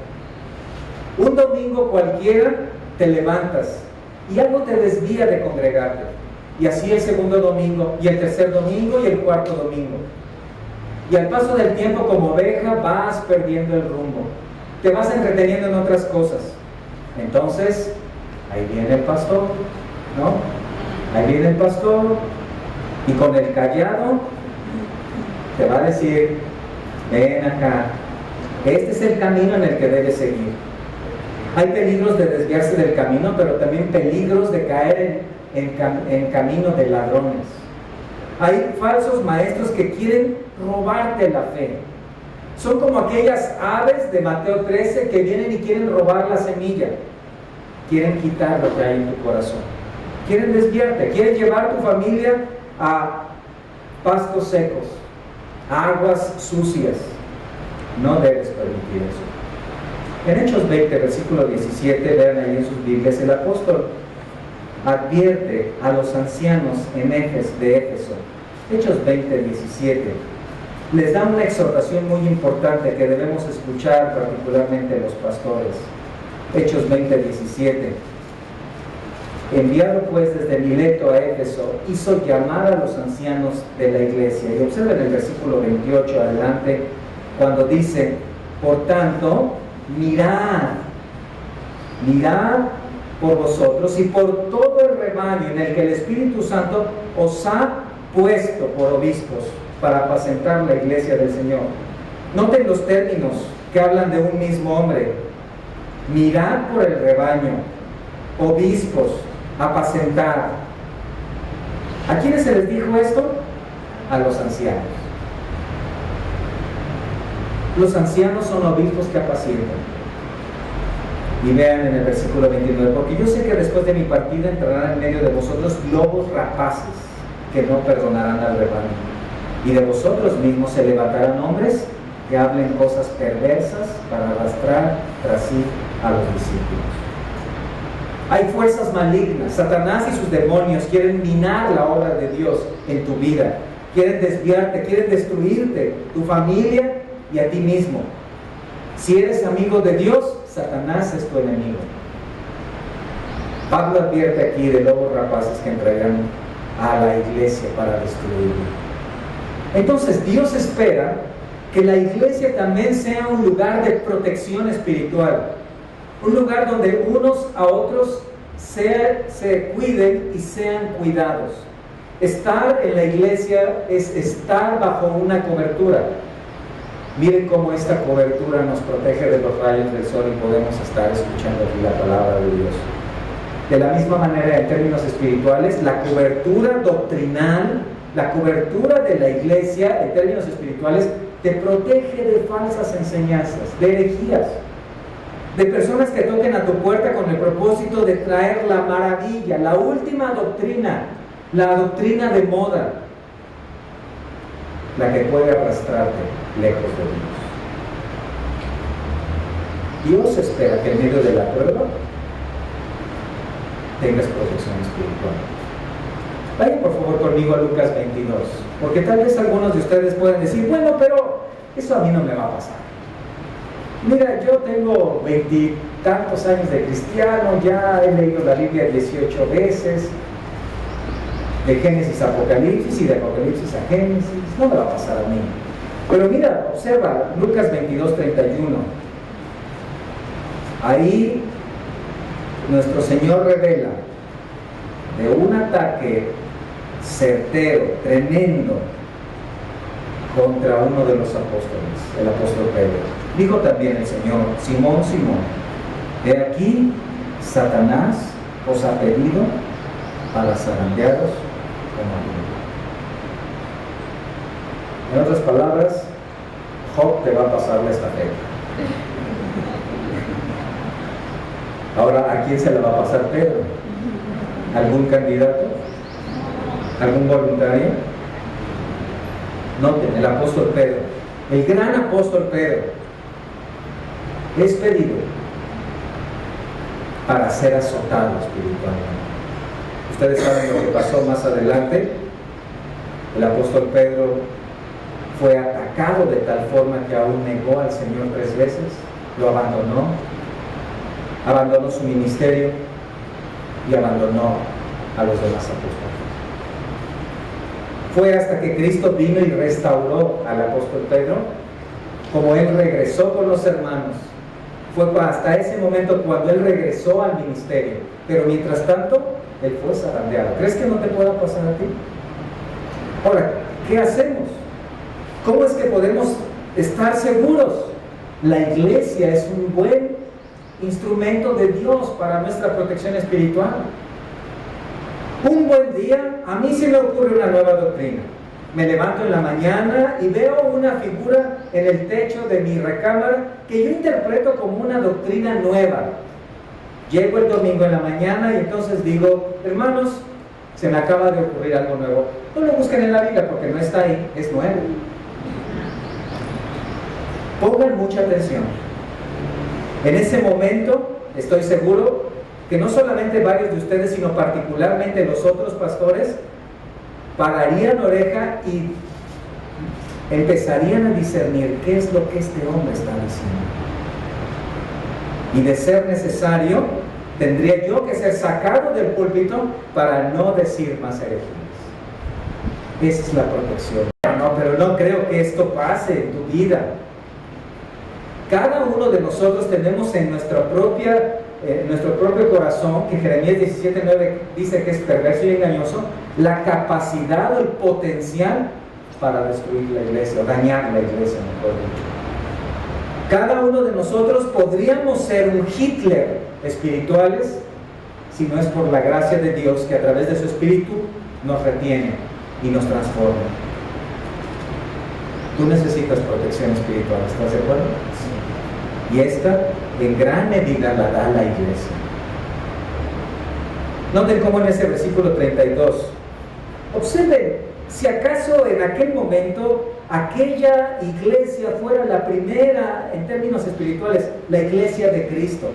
Un domingo cualquiera te levantas y algo te desvía de congregarte. Y así el segundo domingo, y el tercer domingo, y el cuarto domingo. Y al paso del tiempo, como oveja, vas perdiendo el rumbo. Te vas entreteniendo en otras cosas. Entonces, ahí viene el pastor, ¿no? Ahí viene el pastor, y con el callado te va a decir: ven acá, este es el camino en el que debes seguir. Hay peligros de desviarse del camino, pero también peligros de caer en camino de ladrones. Hay falsos maestros que quieren robarte la fe. Son como aquellas aves de Mateo 13 que vienen y quieren robar la semilla. Quieren quitar lo que hay en tu corazón. Quieren desviarte, quieren llevar tu familia a pastos secos, a aguas sucias. No debes permitir eso. En Hechos 20, versículo 17, vean ahí en sus Biblias, el apóstol advierte a los ancianos de Éfeso. Hechos 20, 17. Les da una exhortación muy importante que debemos escuchar, particularmente los pastores. Hechos 20, 17. Enviado pues desde Mileto a Éfeso, hizo llamar a los ancianos de la iglesia. Y observen el versículo 28 adelante, cuando dice: por tanto, mirad por vosotros y por todo el rebaño en el que el Espíritu Santo os ha puesto por obispos para apacentar la iglesia del Señor. Noten los términos que hablan de un mismo hombre. Mirad por el rebaño, obispos, apacentar. ¿A quiénes se les dijo esto? A los ancianos. Los ancianos son obispos que apacientan. Y vean en el versículo 29, porque yo sé que después de mi partida entrarán en medio de vosotros lobos rapaces que no perdonarán al rebaño. Y de vosotros mismos se levantarán hombres que hablen cosas perversas para arrastrar tras sí a los discípulos. Hay fuerzas malignas. Satanás y sus demonios quieren minar la obra de Dios en tu vida. Quieren desviarte, quieren destruirte, tu familia y a ti mismo. Si eres amigo de Dios, Satanás es tu enemigo. Pablo advierte aquí de lobos rapaces que entrarán a la iglesia para destruirla. Entonces Dios espera que la iglesia también sea un lugar de protección espiritual, un lugar donde unos a otros se cuiden y sean cuidados. Estar en la iglesia es estar bajo una cobertura. Miren cómo esta cobertura nos protege de los rayos del sol y podemos estar escuchando aquí la palabra de Dios. De la misma manera, en términos espirituales, la cobertura doctrinal, la cobertura de la iglesia en términos espirituales te protege de falsas enseñanzas, de herejías, de personas que toquen a tu puerta con el propósito de traer la maravilla, la última doctrina, la doctrina de moda, la que puede arrastrarte lejos de Dios. Dios espera que en medio de la prueba tengas protección espiritual. Vayan por favor conmigo a Lucas 22, porque tal vez algunos de ustedes pueden decir: bueno, pero eso a mí no me va a pasar. Mira, yo tengo 20 y tantos años de cristiano, ya he leído la Biblia 18 veces, de Génesis a Apocalipsis y de Apocalipsis a Génesis, no me va a pasar a mí. Pero mira, observa Lucas 22, 31. Ahí nuestro Señor revela de un ataque certero, tremendo, contra uno de los apóstoles, el apóstol Pedro. Dijo también el Señor: Simón, Simón, he aquí Satanás os ha pedido para zarandearos como a mí. En otras palabras, Job te va a pasar la estafeta. Ahora, ¿a quién se la va a pasar Pedro? ¿Algún candidato? ¿Algún voluntario? Noten, el apóstol Pedro, el gran apóstol Pedro, es pedido para ser azotado espiritualmente. Ustedes saben lo que pasó más adelante. El apóstol Pedro fue atacado de tal forma que aún negó al Señor 3 veces, lo abandonó su ministerio y abandonó a los demás apóstoles. Fue hasta que Cristo vino y restauró al apóstol Pedro, como él regresó con los hermanos. Fue hasta ese momento cuando él regresó al ministerio. Pero mientras tanto, él fue zarandeado. ¿Crees que no te pueda pasar a ti? Ahora, ¿qué hacemos? ¿Cómo es que podemos estar seguros? La iglesia es un buen instrumento de Dios para nuestra protección espiritual. Un buen día, a mí se me ocurre una nueva doctrina. Me levanto en la mañana y veo una figura en el techo de mi recámara que yo interpreto como una doctrina nueva. Llego el domingo en la mañana y entonces digo, hermanos, se me acaba de ocurrir algo nuevo. No lo busquen en la Biblia porque no está ahí, es nuevo. Pongan mucha atención. En ese momento, estoy seguro que no solamente varios de ustedes, sino particularmente los otros pastores, pararían oreja y empezarían a discernir qué es lo que este hombre está diciendo. Y de ser necesario, tendría yo que ser sacado del púlpito para no decir más herejías. Esa es la protección. No, pero no creo que esto pase en tu vida. Cada uno de nosotros tenemos en nuestro propio corazón, que Jeremías 17:9 dice que es perverso y engañoso, la capacidad o el potencial para destruir la iglesia, o dañar la iglesia, mejor dicho. Cada uno de nosotros podríamos ser un Hitler espirituales si no es por la gracia de Dios que a través de su espíritu nos retiene y nos transforma. Tú necesitas protección espiritual, ¿estás de acuerdo? Sí. Y esta en gran medida la da la iglesia. Noten cómo en ese versículo 32, observen, si acaso en aquel momento aquella iglesia fuera la primera en términos espirituales, la iglesia de Cristo.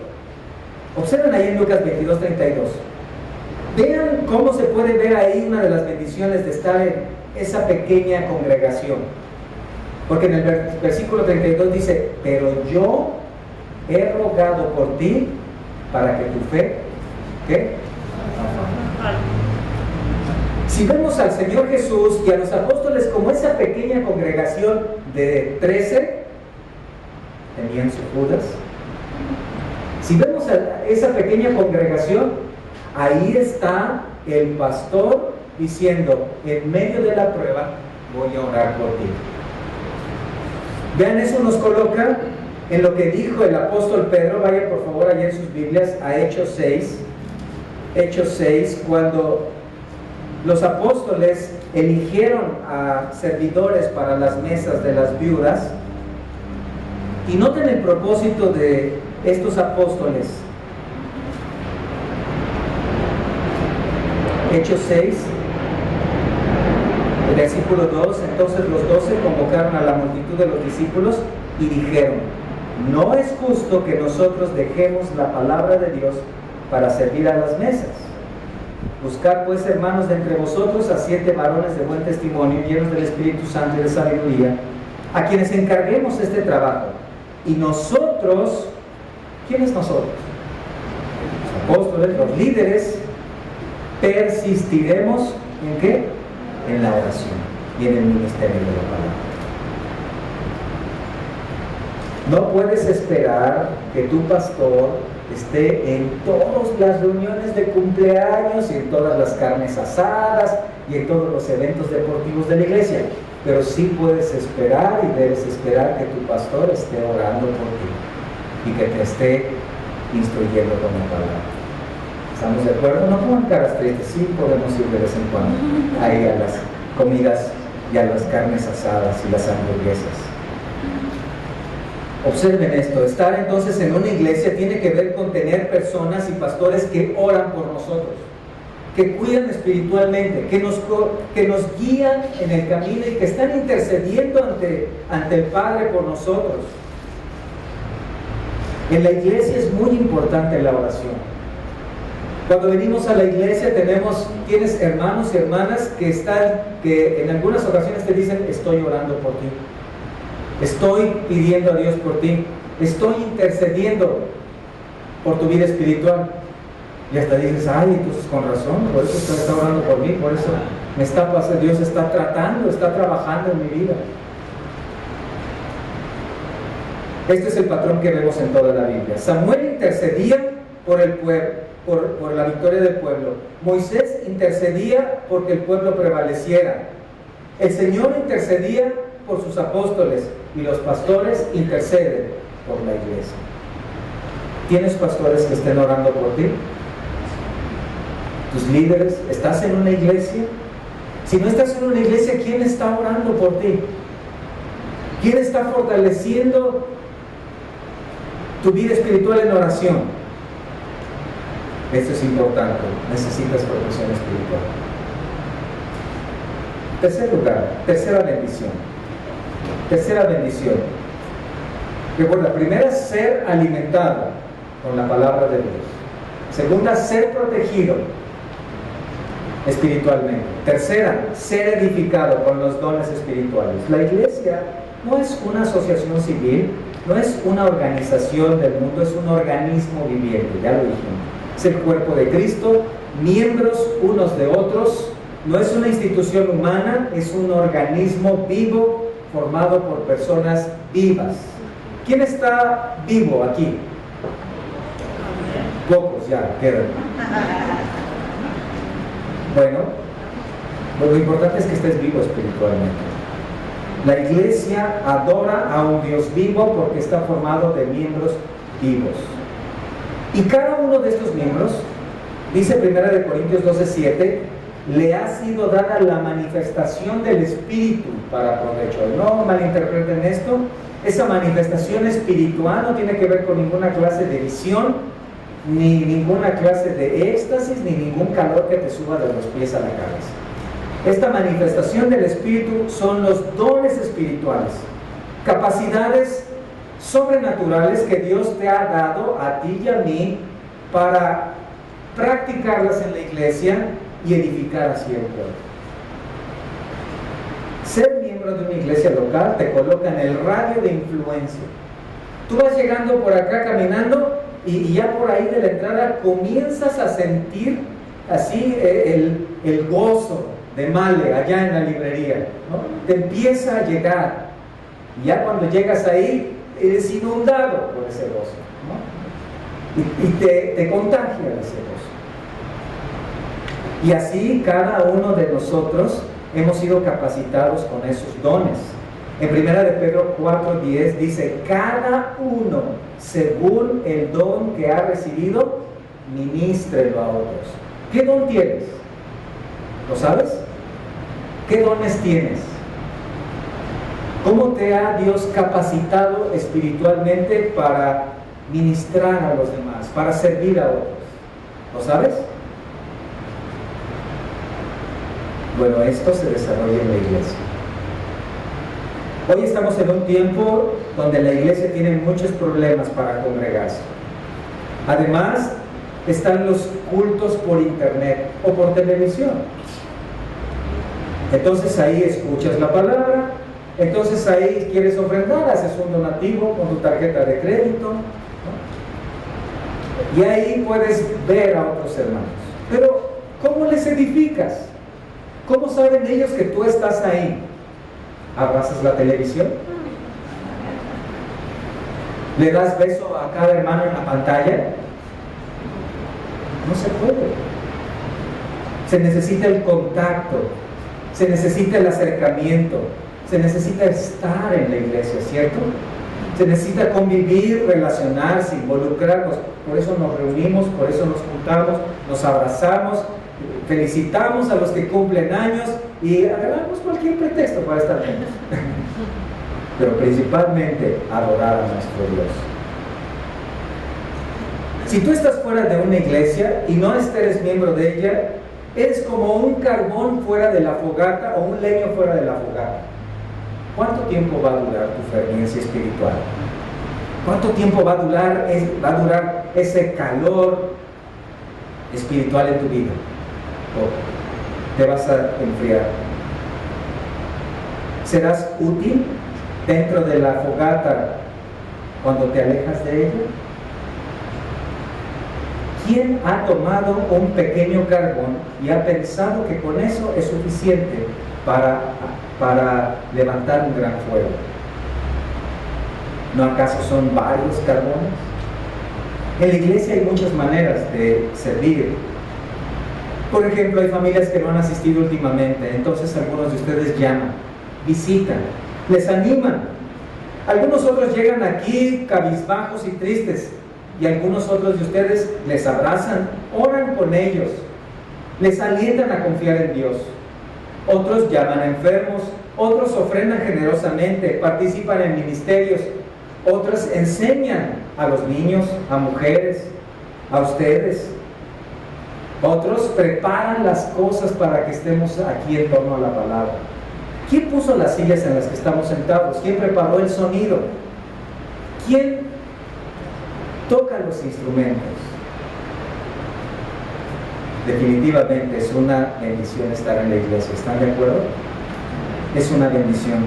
Observen ahí en Lucas 22:32. Vean cómo se puede ver ahí una de las bendiciones de estar en esa pequeña congregación. Porque en el versículo 32 dice, pero yo he rogado por ti para que tu fe, ¿qué? Si vemos al Señor Jesús y a los apóstoles como esa pequeña congregación de 13, tenían su Judas. Si vemos a esa pequeña congregación, ahí está el pastor diciendo, en medio de la prueba, voy a orar por ti. Vean, eso nos coloca en lo que dijo el apóstol Pedro. Vayan por favor allá en sus Biblias a Hechos 6. Hechos 6, cuando los apóstoles eligieron a servidores para las mesas de las viudas. Y noten el propósito de estos apóstoles. Hechos 6, el versículo 2, entonces los 12 convocaron a la multitud de los discípulos y dijeron, no es justo que nosotros dejemos la palabra de Dios para servir a las mesas. Buscad pues, hermanos, de entre vosotros a 7 varones de buen testimonio, llenos del Espíritu Santo y de sabiduría, a quienes encarguemos este trabajo. Y nosotros, ¿quiénes nosotros? Los apóstoles, los líderes, persistiremos ¿en qué? En la oración y en el ministerio de la palabra. No puedes esperar que tu pastor esté en todas las reuniones de cumpleaños y en todas las carnes asadas y en todos los eventos deportivos de la iglesia, pero sí puedes esperar y debes esperar que tu pastor esté orando por ti y que te esté instruyendo con la palabra. ¿Estamos de acuerdo? No pongan caras tristes, sí podemos ir de vez en cuando ahí a las comidas y a las carnes asadas y las hamburguesas. Observen esto, estar entonces en una iglesia tiene que ver con tener personas y pastores que oran por nosotros, que cuidan espiritualmente, que nos guían en el camino y que están intercediendo ante el Padre por nosotros. En la iglesia es muy importante la oración. Cuando venimos a la iglesia tienes hermanos y hermanas que en algunas ocasiones te dicen, estoy orando por ti. Estoy pidiendo a Dios por ti, estoy intercediendo por tu vida espiritual. Y hasta dices, ay, entonces con razón, por eso está orando por mí, por eso Dios está tratando, está trabajando en mi vida. Este es el patrón que vemos en toda la Biblia. Samuel intercedía por el pueblo, por la victoria del pueblo. Moisés intercedía porque el pueblo prevaleciera. El Señor intercedía por sus apóstoles y los pastores interceden por la iglesia. ¿Tienes pastores que estén orando por ti? tus líderes. ¿Estás en una iglesia? Si no estás en una iglesia, ¿quién está orando por ti? ¿Quién está fortaleciendo tu vida espiritual en oración? Esto es importante. Necesitas protección espiritual. Tercer lugar, tercera bendición. Tercera bendición. Recuerda, primera, ser alimentado con la palabra de Dios. Segunda, ser protegido espiritualmente. Tercera, ser edificado con los dones espirituales. La iglesia no es una asociación civil, no es una organización del mundo, es un organismo viviente, ya lo dijimos. Es el cuerpo de Cristo, miembros unos de otros. No es una institución humana, es un organismo vivo formado por personas vivas. ¿Quién está vivo aquí? Pocos ya quedan. Bueno, lo importante es que estés vivo espiritualmente. La iglesia adora a un Dios vivo porque está formado de miembros vivos. Y cada uno de estos miembros, dice 1 Corintios 12:7, le ha sido dada la manifestación del Espíritu para provecho. No malinterpreten esto. Esa manifestación espiritual no tiene que ver con ninguna clase de visión, ni ninguna clase de éxtasis, ni ningún calor que te suba de los pies a la cabeza. Esta manifestación del Espíritu son los dones espirituales, capacidades sobrenaturales que Dios te ha dado a ti y a mí para practicarlas en la iglesia y edificar así el pueblo. Ser miembro de una iglesia local te coloca en el radio de influencia. Tú vas llegando por acá caminando y ya por ahí de la entrada comienzas a sentir así el gozo de Male allá en la librería, ¿no? Te empieza a llegar y ya cuando llegas ahí eres inundado por ese gozo, ¿no? Y te contagia ese gozo. Y así cada uno de nosotros hemos sido capacitados con esos dones. En 1 Pedro 4:10 dice: cada uno según el don que ha recibido, ministrelo a otros. ¿Qué don tienes? ¿Lo sabes? ¿Qué dones tienes? ¿Cómo te ha Dios capacitado espiritualmente para ministrar a los demás, para servir a otros? ¿Lo sabes? Bueno, esto se desarrolla en la iglesia. Hoy estamos en un tiempo donde la iglesia tiene muchos problemas para congregarse. Además, están los cultos por internet o por televisión. Entonces ahí escuchas la palabra, entonces ahí quieres ofrendar, haces un donativo con tu tarjeta de crédito, ¿no? Y ahí puedes ver a otros hermanos. Pero, ¿cómo les edificas? ¿Cómo saben ellos que tú estás ahí? ¿Abrazas la televisión? ¿Le das beso a cada hermano en la pantalla? No se puede. Se necesita el contacto, se necesita el acercamiento, se necesita estar en la iglesia, ¿cierto? Se necesita convivir, relacionarse, involucrarnos. Por eso nos reunimos, por eso nos juntamos, nos abrazamos, felicitamos a los que cumplen años y agarramos cualquier pretexto para estar juntos. Pero principalmente adorar a nuestro Dios. Si tú estás fuera de una iglesia y no eres miembro de ella, eres como un carbón fuera de la fogata o un leño fuera de la fogata. ¿Cuánto tiempo va a durar tu fervencia espiritual? ¿Cuánto tiempo va a durar ese calor espiritual en tu vida? ¿O te vas a enfriar? ¿Serás útil dentro de la fogata cuando te alejas de ella? ¿Quién ha tomado un pequeño carbón y ha pensado que con eso es suficiente para levantar un gran fuego? ¿No acaso son varios carbones? En la iglesia hay muchas maneras de servir. Por ejemplo, hay familias que no han asistido últimamente, entonces algunos de ustedes llaman, visitan, les animan. Algunos otros llegan aquí cabizbajos y tristes, y algunos otros de ustedes les abrazan, oran con ellos, les alientan a confiar en Dios. Otros llaman a enfermos, otros ofrendan generosamente, participan en ministerios, otros enseñan a los niños, a mujeres, a ustedes. Otros preparan las cosas para que estemos aquí en torno a la palabra. ¿Quién puso las sillas en las que estamos sentados? ¿Quién preparó el sonido? ¿Quién toca los instrumentos? Definitivamente es una bendición estar en la iglesia. ¿Están de acuerdo? Es una bendición.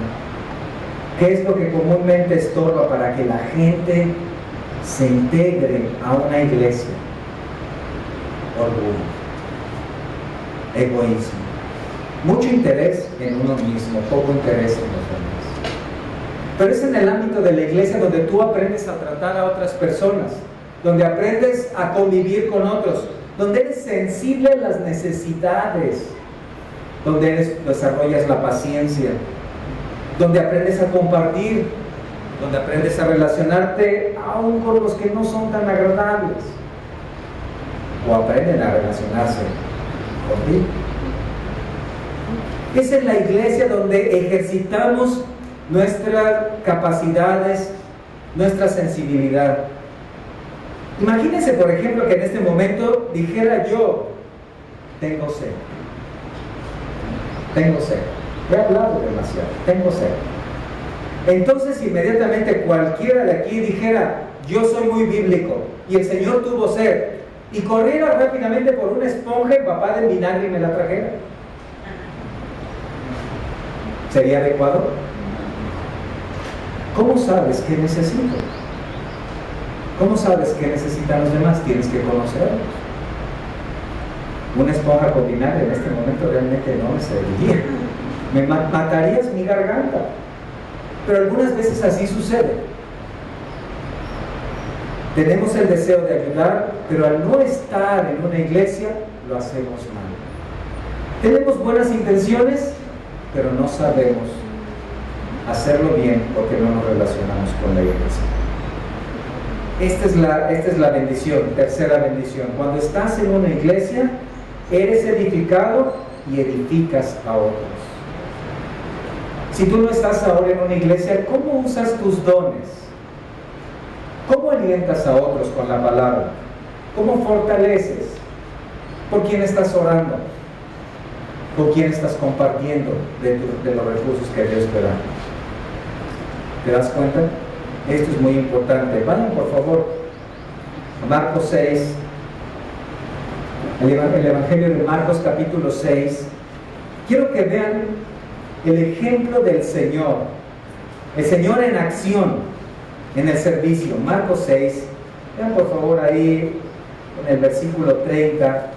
¿Qué es lo que comúnmente estorba para que la gente se integre a una iglesia? Orgullo, egoísmo, mucho interés en uno mismo, poco interés en los demás. Pero es en el ámbito de la iglesia donde tú aprendes a tratar a otras personas, donde aprendes a convivir con otros, donde eres sensible a las necesidades, donde desarrollas la paciencia, donde aprendes a compartir, donde aprendes a relacionarte aún con los que no son tan agradables, o aprenden a relacionarse contigo. Es en la iglesia donde ejercitamos nuestras capacidades, nuestra sensibilidad. Imagínense, por ejemplo, que en este momento dijera yo: tengo sed. Tengo sed. He hablado demasiado. Tengo sed. Entonces, inmediatamente cualquiera de aquí dijera: yo soy muy bíblico y el Señor tuvo sed, y corriera rápidamente por una esponja empapada en vinagre y me la trajera. ¿Sería adecuado? ¿Cómo sabes qué necesito? ¿Cómo sabes qué necesitan los demás? Tienes que conocerlos. Una esponja con vinagre en este momento realmente no me serviría. Me matarías mi garganta. Pero algunas veces así sucede. Tenemos el deseo de ayudar, pero al no estar en una iglesia, lo hacemos mal. Tenemos buenas intenciones, pero no sabemos hacerlo bien porque no nos relacionamos con la iglesia. Esta es la bendición, tercera bendición. Cuando estás en una iglesia, eres edificado y edificas a otros. Si tú no estás ahora en una iglesia, ¿cómo usas tus dones? ¿Cómo alientas a otros con la palabra? ¿Cómo fortaleces? ¿Por quién estás orando? ¿Por quién estás compartiendo de los recursos que Dios te da? ¿Te das cuenta? Esto es muy importante. Vayan por favor a Marcos 6, el Evangelio de Marcos capítulo 6. Quiero que vean el ejemplo del Señor, el Señor en acción, en el servicio. Marcos 6, vean por favor ahí en el versículo 30.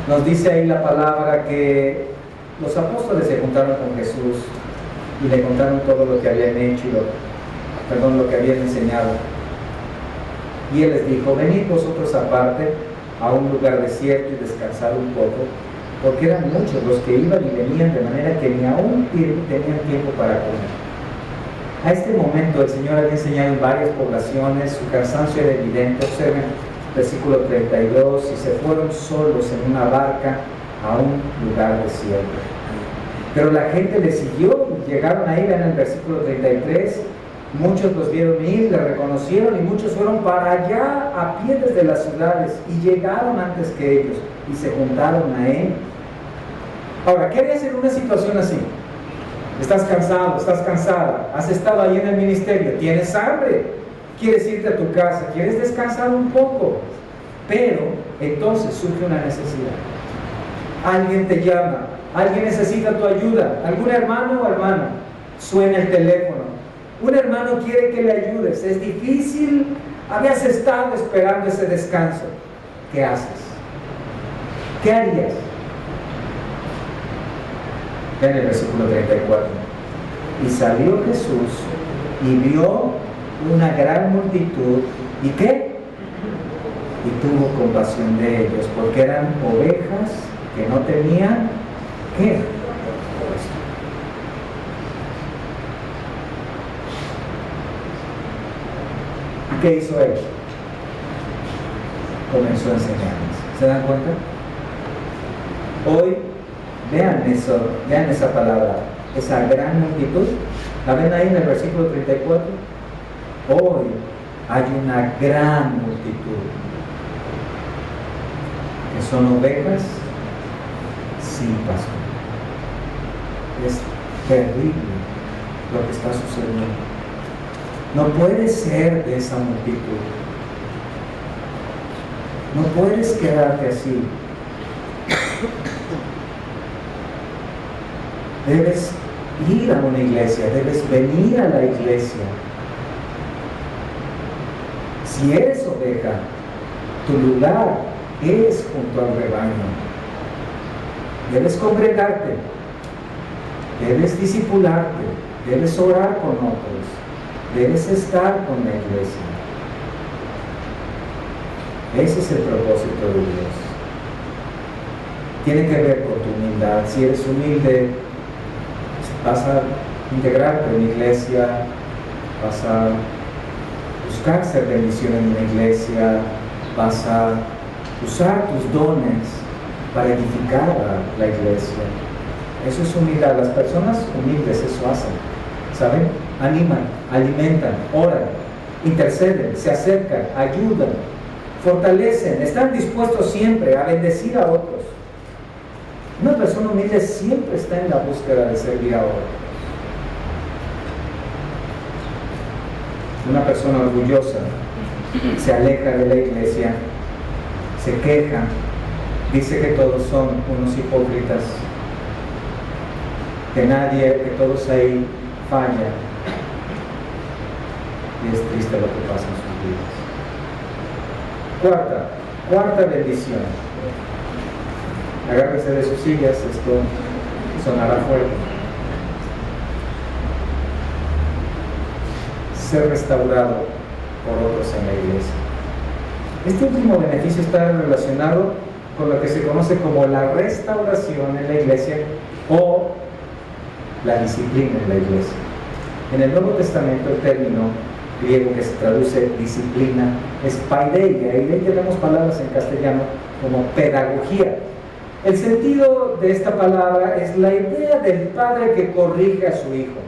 Nos dice ahí la palabra que los apóstoles se juntaron con Jesús y le contaron todo lo que habían hecho y lo que habían enseñado. Y Él les dijo: venid vosotros aparte a un lugar desierto y descansar un poco, porque eran muchos los que iban y venían, de manera que ni aún tenían tiempo para comer. A este momento el Señor había enseñado en varias poblaciones, su cansancio era evidente. Observen versículo 32, y se fueron solos en una barca a un lugar desierto. Pero la gente le siguió, llegaron ahí, vean el versículo 33, muchos los vieron ir, le reconocieron, y muchos fueron para allá a pie desde las ciudades, y llegaron antes que ellos, y se juntaron a Él. Ahora, ¿qué harías en una situación así? Estás cansado, estás cansada, has estado ahí en el ministerio, tienes hambre, quieres irte a tu casa, quieres descansar un poco, pero entonces surge una necesidad. Alguien te llama, alguien necesita tu ayuda, algún hermano o hermana, suena el teléfono, un hermano quiere que le ayudes, es difícil, habías estado esperando ese descanso. ¿Qué haces? ¿Qué harías? Vean el versículo 34. Y salió Jesús y vio una gran multitud, ¿y qué? Y tuvo compasión de ellos, porque eran ovejas que no tenían, ¿qué? ¿Qué hizo Él? comenzó a enseñarles. ¿Se dan cuenta? Hoy, vean eso, vean esa palabra, esa gran multitud. ¿La ven ahí en el versículo 34? Hoy hay una gran multitud que son ovejas sin pastor. Es terrible lo que está sucediendo. No puedes ser de esa multitud. No puedes quedarte así. Debes ir a una iglesia, debes venir a la iglesia. Si eres oveja, tu lugar es junto al rebaño. Debes congregarte, debes discipularte, debes orar con otros, debes estar con la iglesia. Ese es el propósito de Dios. Tiene que ver con tu humildad. Si eres humilde, vas a integrarte en la iglesia, vas a buscar ser bendición en una iglesia, vas a usar tus dones para edificar a la iglesia. Eso es humildad. Las personas humildes eso hacen, ¿saben? Animan, alimentan, oran, interceden, se acercan, ayudan, fortalecen, están dispuestos siempre a bendecir a otros. Una persona humilde siempre está en la búsqueda de servir a otros. Una persona orgullosa se aleja de la iglesia, se queja, dice que todos son unos hipócritas, que todos ahí fallan. Y es triste lo que pasa en sus vidas. Cuarta bendición. Agárrese de sus sillas, esto sonará fuerte. Ser restaurado por otros en la iglesia. Este último beneficio está relacionado con lo que se conoce como la restauración en la iglesia o la disciplina en la iglesia. En el Nuevo Testamento el término griego que se traduce disciplina es paideia, y ahí tenemos palabras en castellano como pedagogía. El sentido de esta palabra es la idea del padre que corrige a su hijo.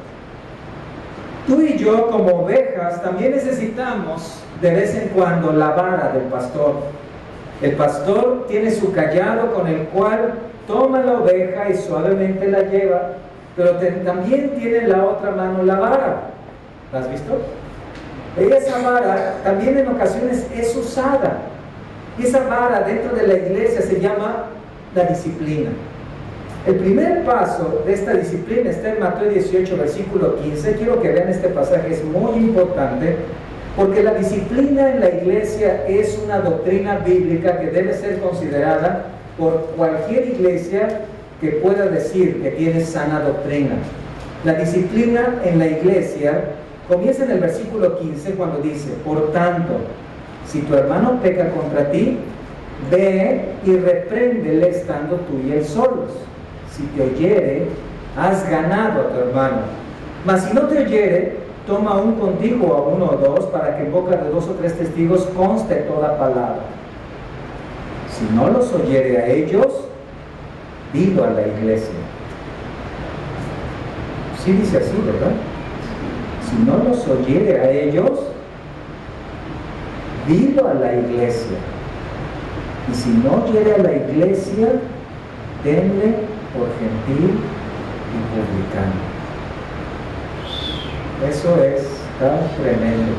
Tú y yo como ovejas también necesitamos de vez en cuando la vara del pastor. El pastor tiene su cayado con el cual toma la oveja y suavemente la lleva, pero también tiene en la otra mano la vara. ¿La has visto? Esa vara también en ocasiones es usada. Y esa vara dentro de la iglesia se llama la disciplina. El primer paso de esta disciplina está en Mateo 18, versículo 15. Quiero que vean este pasaje, es muy importante, porque la disciplina en la iglesia es una doctrina bíblica que debe ser considerada por cualquier iglesia que pueda decir que tiene sana doctrina. La disciplina en la iglesia comienza en el versículo 15 cuando dice: por tanto, si tu hermano peca contra ti, ve y repréndele estando tú y él solos. Si te oyere, has ganado a tu hermano. Mas si no te oyere, toma aún contigo a uno o dos, para que en boca de 2 o 3 testigos conste toda palabra. Si no los oyere a ellos, dilo a la iglesia. Sí dice así, ¿verdad? Si no los oyere a ellos, dilo a la iglesia. Y si no oyere a la iglesia, tenle por gentil y publicano. Eso es tan tremendo.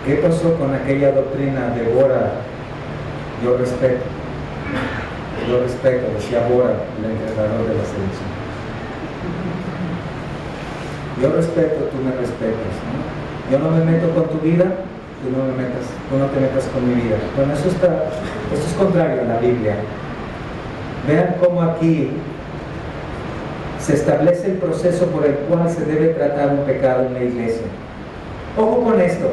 ¿Qué pasó con aquella doctrina de Bora? Yo respeto, decía Bora, el entrenador de la selección. Yo respeto, tú me respetas, ¿no? Yo no me meto con tu vida, tú no te metas con mi vida. Bueno, esto es contrario a la Biblia. Vean cómo aquí se establece el proceso por el cual se debe tratar un pecado en la iglesia. Ojo con esto,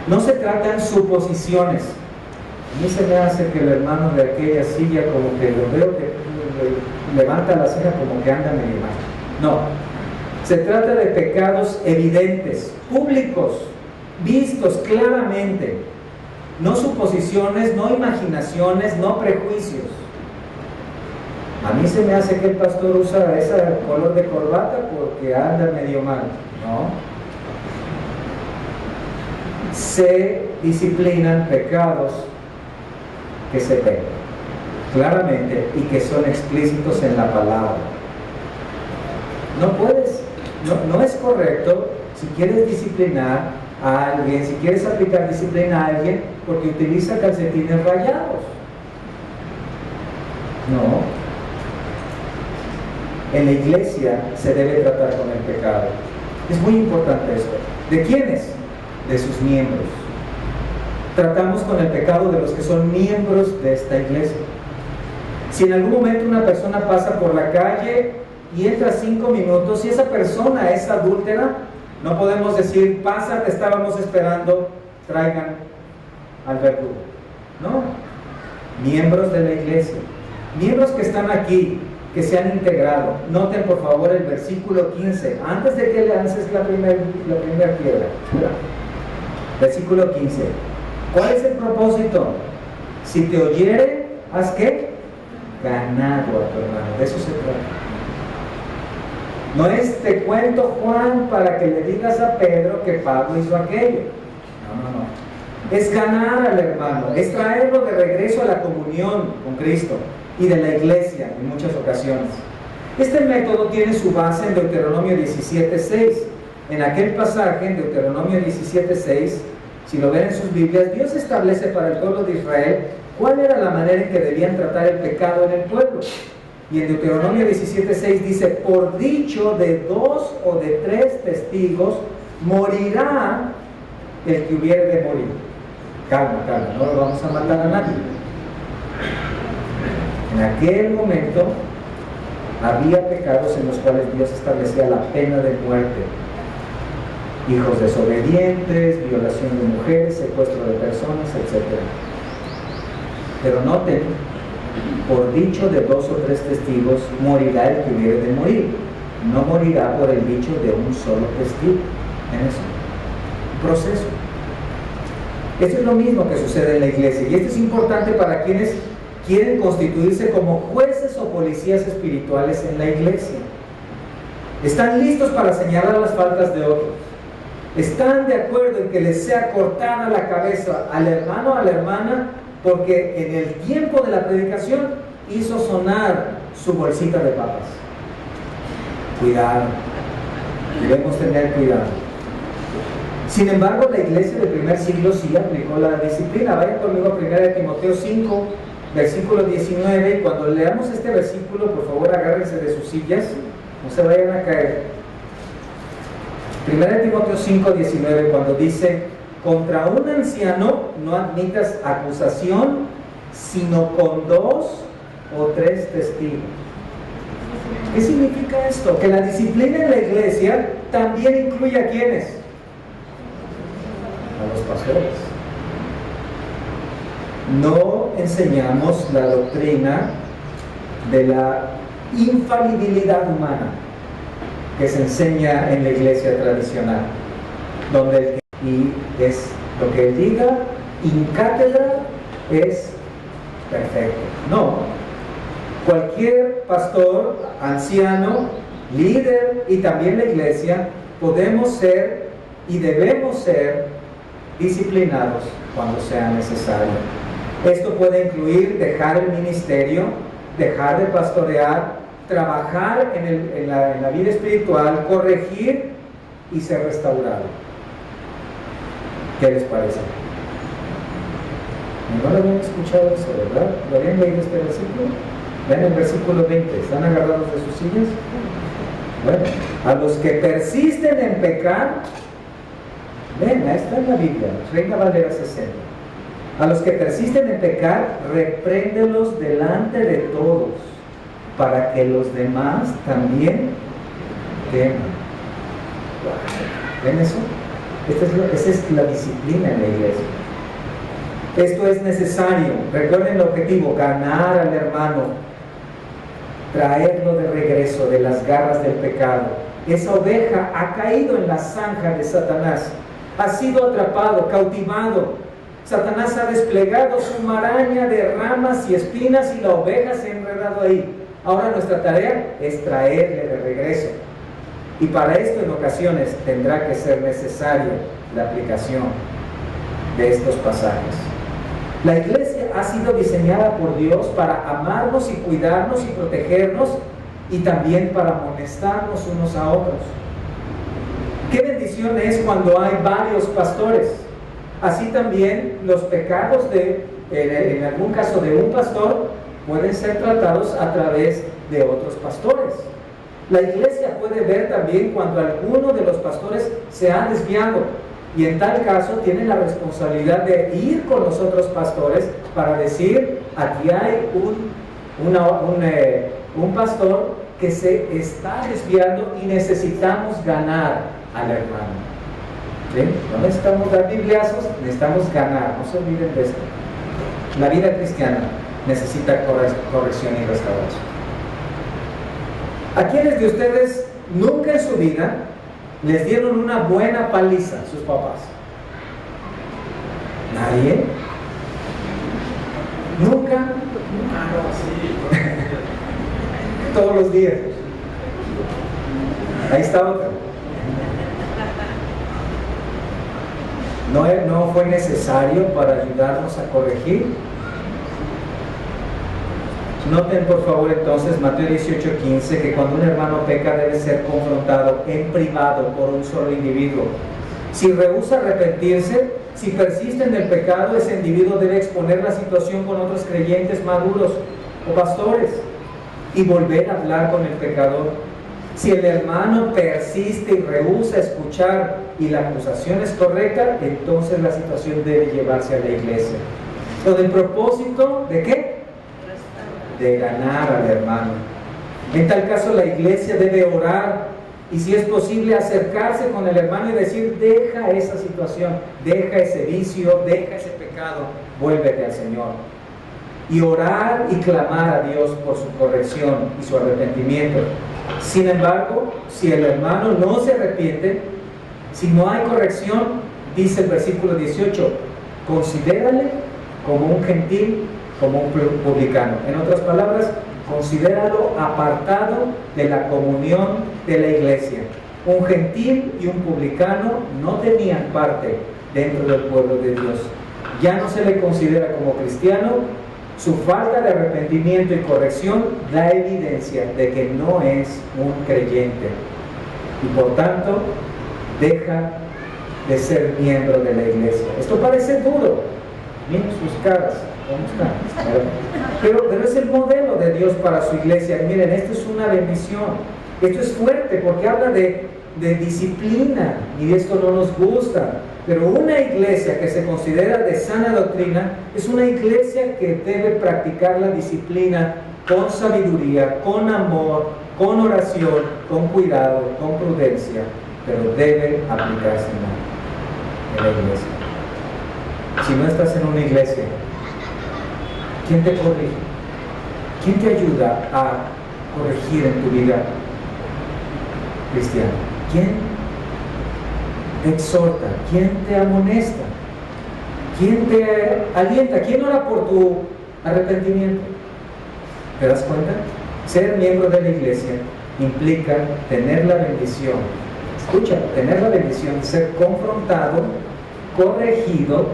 no se tratan suposiciones. A mí se me hace que el hermano de aquella silla, como que lo veo que levanta la ceja como que anda medio mal. No, se trata de pecados evidentes, públicos, vistos claramente, no suposiciones, no imaginaciones, no prejuicios. A mí se me hace que el pastor usa ese color de corbata porque anda medio mal, ¿no? Se disciplinan pecados que se ven claramente y que son explícitos en la palabra. No es correcto si quieres disciplinar a alguien, si quieres aplicar disciplina a alguien porque utiliza calcetines rayados. No. En la iglesia se debe tratar con el pecado. Es muy importante esto. ¿De quiénes? De sus miembros. Tratamos con el pecado de los que son miembros de esta iglesia. Si en algún momento una persona pasa por la calle y entra 5 minutos, si esa persona es adúltera, no podemos decir, pasa, te estábamos esperando, traigan al verdugo. No. Miembros de la iglesia. Miembros que están aquí, que se han integrado. Noten por favor el versículo 15, antes de que lances la primera piedra. Versículo 15. ¿Cuál es el propósito? Si te oyere, haz ¿qué? Ganado a tu hermano. De eso se trata. No es te cuento, Juan, para que le digas a Pedro que Pablo hizo aquello. No. Es ganar al hermano, es traerlo de regreso a la comunión con Cristo y de la iglesia en muchas ocasiones. Este método tiene su base en Deuteronomio 17:6. En aquel pasaje, en Deuteronomio 17:6, si lo ven en sus Biblias, Dios establece para el pueblo de Israel cuál era la manera en que debían tratar el pecado en el pueblo. Y en Deuteronomio 17:6 dice, por dicho de 2 o de 3 testigos, morirá el que hubiere de morir. Calma, no lo vamos a matar a nadie. En aquel momento había pecados en los cuales Dios establecía la pena de muerte. Hijos desobedientes, violación de mujeres, secuestro de personas, etc. Pero noten, por dicho de 2 o 3 testigos, morirá el que hubiere de morir. No morirá por el dicho de un solo testigo. En eso. Un proceso. Esto es lo mismo que sucede en la iglesia. Y esto es importante para quienes quieren constituirse como jueces o policías espirituales en la iglesia. Están listos para señalar las faltas de otros. Están de acuerdo en que les sea cortada la cabeza al hermano o a la hermana porque en el tiempo de la predicación hizo sonar su bolsita de papas. Cuidado. Debemos tener cuidado. Sin embargo, la iglesia del primer siglo sí aplicó la disciplina. Vayan conmigo a 1 Timoteo 5, versículo 19. Y cuando leamos este versículo, por favor agárrense de sus sillas, no se vayan a caer. 1 Timoteo 5, 19, cuando dice, contra un anciano no admitas acusación, sino con 2 o 3 testigos. ¿Qué significa esto? Que la disciplina en la iglesia también incluye ¿a quiénes? A los pastores. No enseñamos la doctrina de la infalibilidad humana que se enseña en la iglesia tradicional, donde y es lo que él diga, in cátedra es perfecto. No. Cualquier pastor, anciano, líder y también la iglesia podemos ser y debemos ser disciplinados cuando sea necesario. Esto puede incluir dejar el ministerio, dejar de pastorear, trabajar en la vida espiritual, corregir y ser restaurado. ¿Qué les parece? No lo habían escuchado eso, ¿verdad? ¿Lo habían leído este versículo? Ven el versículo 20, ¿están agarrados de sus sillas? Bueno, a los que persisten en pecar, ven, ahí está en la Biblia, Reina Valera 60. A los que persisten en pecar, repréndelos delante de todos, para que los demás también teman. ¿Ven eso? Esa es la disciplina en la iglesia. Esto es necesario. Recuerden el objetivo: ganar al hermano, traerlo de regreso de las garras del pecado. Esa oveja ha caído en la zanja de Satanás. has sido atrapado, cautivado. Satanás ha desplegado su maraña de ramas y espinas y la oveja se ha enredado ahí. Ahora nuestra tarea es traerle de regreso. Y para esto en ocasiones tendrá que ser necesaria la aplicación de estos pasajes. La iglesia ha sido diseñada por Dios para amarnos y cuidarnos y protegernos, y también para amonestarnos unos a otros. Qué bendición es cuando hay varios pastores. Así también los pecados en algún caso de un pastor pueden ser tratados a través de otros pastores. La iglesia puede ver también cuando alguno de los pastores se ha desviado, y en tal caso tiene la responsabilidad de ir con los otros pastores para decir: aquí hay un pastor que se está desviando y necesitamos ganar al hermano. ¿Sí? No necesitamos dar bibliazos, necesitamos ganar. No se olviden de esto. La vida cristiana necesita corrección y restauración. ¿A quiénes de ustedes nunca en su vida les dieron una buena paliza sus papás? ¿Nadie? ¿Nunca? Todos los días. Ahí está otra. ¿No fue necesario para ayudarnos a corregir? Noten por favor entonces Mateo 18:15, que cuando un hermano peca debe ser confrontado en privado por un solo individuo. Si rehúsa arrepentirse, si persiste en el pecado, ese individuo debe exponer la situación con otros creyentes maduros o pastores y volver a hablar con el pecador. Si el hermano persiste y rehúsa escuchar y la acusación es correcta, entonces la situación debe llevarse a la iglesia. ¿Con el propósito de qué? De ganar al hermano. En tal caso la iglesia debe orar y, si es posible, acercarse con el hermano y decir: deja esa situación, deja ese vicio, deja ese pecado, vuélvete al Señor. Y orar y clamar a Dios por su corrección y su arrepentimiento. Sin embargo, si el hermano no se arrepiente, si no hay corrección, dice el versículo 18, considérale como un gentil, como un publicano. En otras palabras, considéralo apartado de la comunión de la iglesia. Un gentil y un publicano no tenían parte dentro del pueblo de Dios. Ya no se le considera como cristiano. Su falta de arrepentimiento y corrección da evidencia de que no es un creyente, y por tanto deja de ser miembro de la iglesia. Esto parece duro. Miren sus caras, ¿cómo están? Pero es el modelo de Dios para su iglesia. Y miren, esto es una bendición. Esto es fuerte porque habla de disciplina, y esto no nos gusta. Pero una iglesia que se considera de sana doctrina es una iglesia que debe practicar la disciplina con sabiduría, con amor, con oración, con cuidado, con prudencia, pero debe aplicarse en la iglesia. Si no estás en una iglesia, ¿quién te corrige? ¿Quién te ayuda a corregir en tu vida cristiana? ¿Quién te exhorta? ¿Quién te amonesta? ¿Quién te alienta? ¿Quién ora por tu arrepentimiento? ¿Te das cuenta? Ser miembro de la iglesia implica tener la bendición, escucha, tener la bendición de ser confrontado, corregido,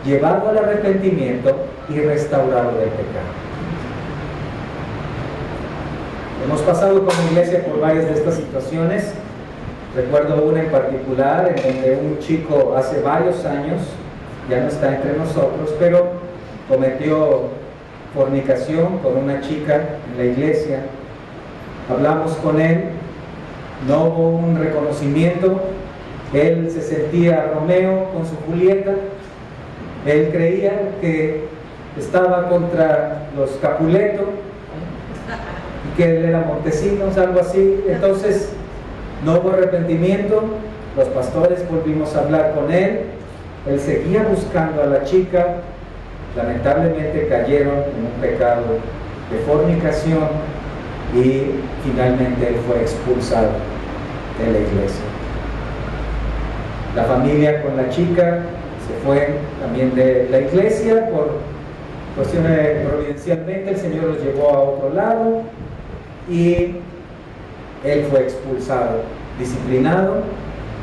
llevado al arrepentimiento y restaurado del pecado. Hemos pasado como iglesia por varias de estas situaciones. Recuerdo una en particular en donde un chico hace varios años, ya no está entre nosotros, pero cometió fornicación con una chica en la iglesia. Hablamos con él, no hubo un reconocimiento. Él se sentía Romeo con su Julieta. Él creía que estaba contra los Capuleto y que él era Montesinos, algo así. Entonces no hubo arrepentimiento. Los pastores volvimos a hablar con él. Él seguía buscando a la chica. Lamentablemente cayeron en un pecado de fornicación y finalmente él fue expulsado de la iglesia. La familia con la chica se fue también de la iglesia por cuestiones providencialmente, el Señor los llevó a otro lado y él fue expulsado, disciplinado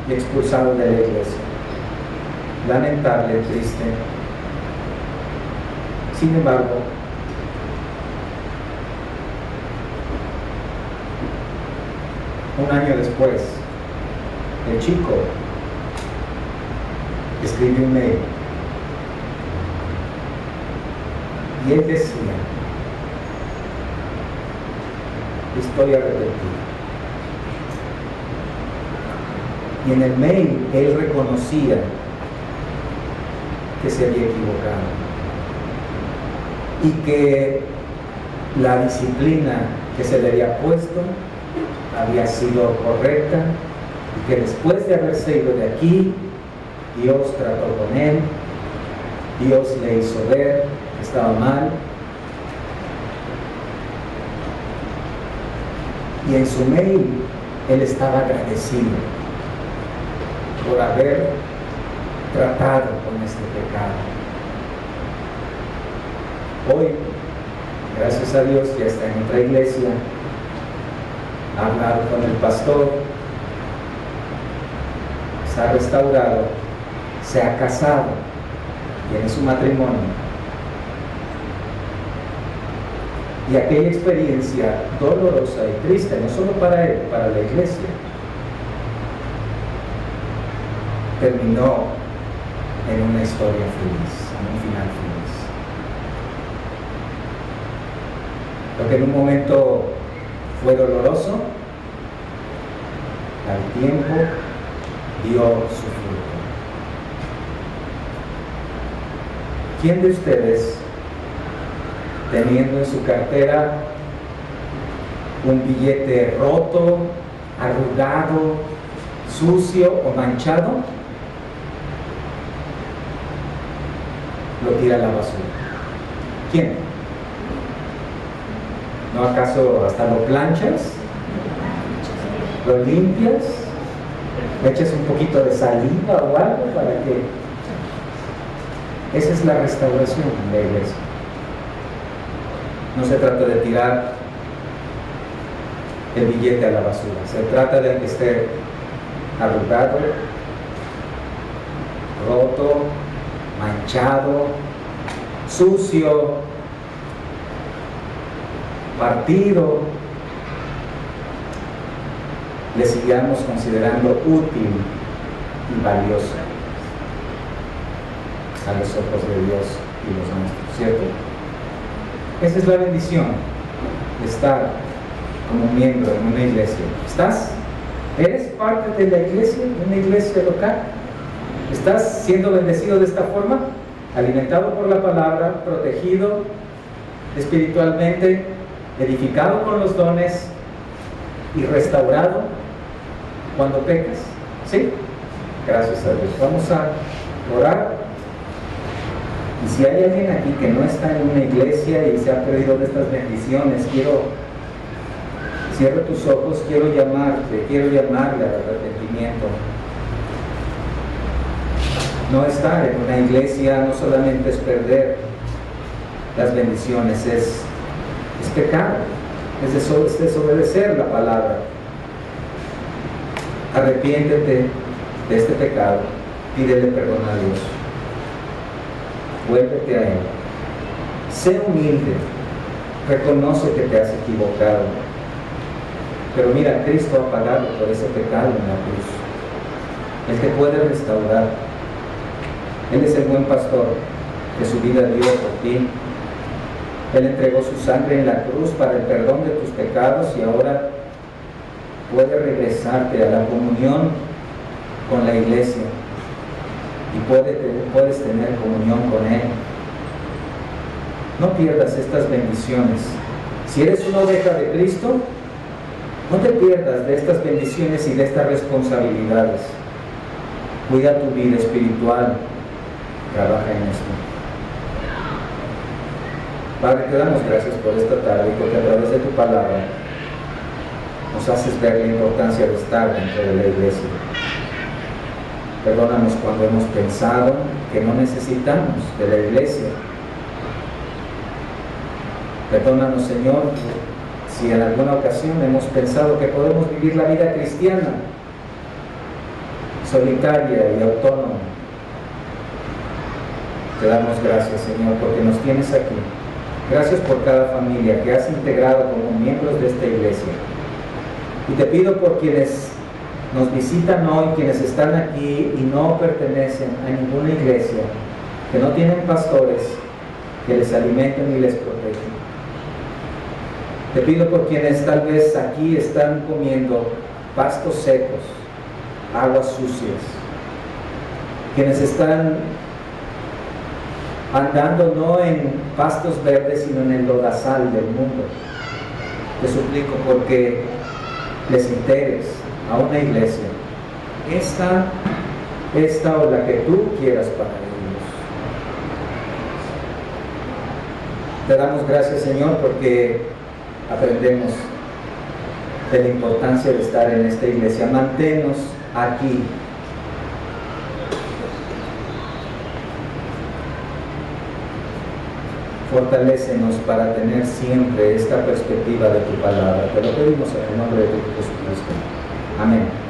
y expulsado de la iglesia. Lamentable, triste. Sin embargo, un año después, el chico escribió un mail y él decía: estoy arrepentido. Y en el mail él reconocía que se había equivocado y que la disciplina que se le había puesto había sido correcta y que después de haberse ido de aquí, Dios trató con él, Dios le hizo ver que estaba mal, y en su mail él estaba agradecido por haber tratado con este pecado. Hoy, gracias a Dios, ya está en otra iglesia, ha hablado con el pastor, se ha restaurado, se ha casado, tiene su matrimonio. Y aquella experiencia dolorosa y triste, no solo para él, para la iglesia, terminó en una historia feliz, en un final feliz. Lo que en un momento fue doloroso, al tiempo dio su fruto. ¿Quién de ustedes, teniendo en su cartera un billete roto, arrugado, sucio o manchado, lo tira a la basura? ¿Quién? ¿No acaso hasta lo planchas? ¿Lo limpias? ¿Le echas un poquito de saliva o algo para que...? Esa es la restauración en la iglesia. No se trata de tirar el billete a la basura, se trata de que esté arrugado, roto, manchado, sucio, partido, le sigamos considerando útil y valioso a los ojos de Dios y los nuestros, ¿cierto? Esa es la bendición de estar como miembro en una iglesia. ¿Estás? ¿Eres parte de la iglesia, de una iglesia local? ¿Estás siendo bendecido de esta forma? Alimentado por la palabra, protegido espiritualmente, edificado con los dones y restaurado cuando pecas. ¿Sí? Gracias a Dios. Vamos a orar. Y si hay alguien aquí que no está en una iglesia y se ha perdido de estas bendiciones, cierra tus ojos, quiero llamarle al arrepentimiento. No estar en una iglesia no solamente es perder las bendiciones, es pecado, es desobedecer la palabra. Arrepiéntete de este pecado, pídele perdón a Dios, vuélvete a Él, sé humilde, reconoce que te has equivocado, pero mira, Cristo ha pagado por ese pecado en la cruz. Él te puede restaurar. Él es el buen pastor que su vida dio por ti. Él entregó su sangre en la cruz para el perdón de tus pecados y ahora puede regresarte a la comunión con la iglesia y puedes tener comunión con Él. No pierdas estas bendiciones. Si eres una oveja de Cristo, no te pierdas de estas bendiciones y de estas responsabilidades. Cuida tu vida espiritual, trabaja en esto. Padre, te damos gracias por esta tarde, porque a través de tu palabra nos haces ver la importancia de estar dentro de la iglesia. Perdónanos cuando hemos pensado que no necesitamos de la iglesia. Perdónanos, Señor, si en alguna ocasión hemos pensado que podemos vivir la vida cristiana solitaria y autónoma. Te damos gracias, Señor, porque nos tienes aquí. Gracias por cada familia que has integrado como miembros de esta iglesia. Y te pido por quienes nos visitan hoy, quienes están aquí y no pertenecen a ninguna iglesia, que no tienen pastores que les alimenten y les protejan. Te pido por quienes tal vez aquí están comiendo pastos secos, aguas sucias, quienes están andando no en pastos verdes, sino en el lodazal del mundo. Te suplico porque les integres a una iglesia, esta o la que tú quieras para ellos. Te damos gracias, Señor, porque aprendemos de la importancia de estar en esta iglesia. Manténnos aquí. Fortalécenos para tener siempre esta perspectiva de tu palabra. Te lo pedimos en el nombre de Jesucristo. Amén.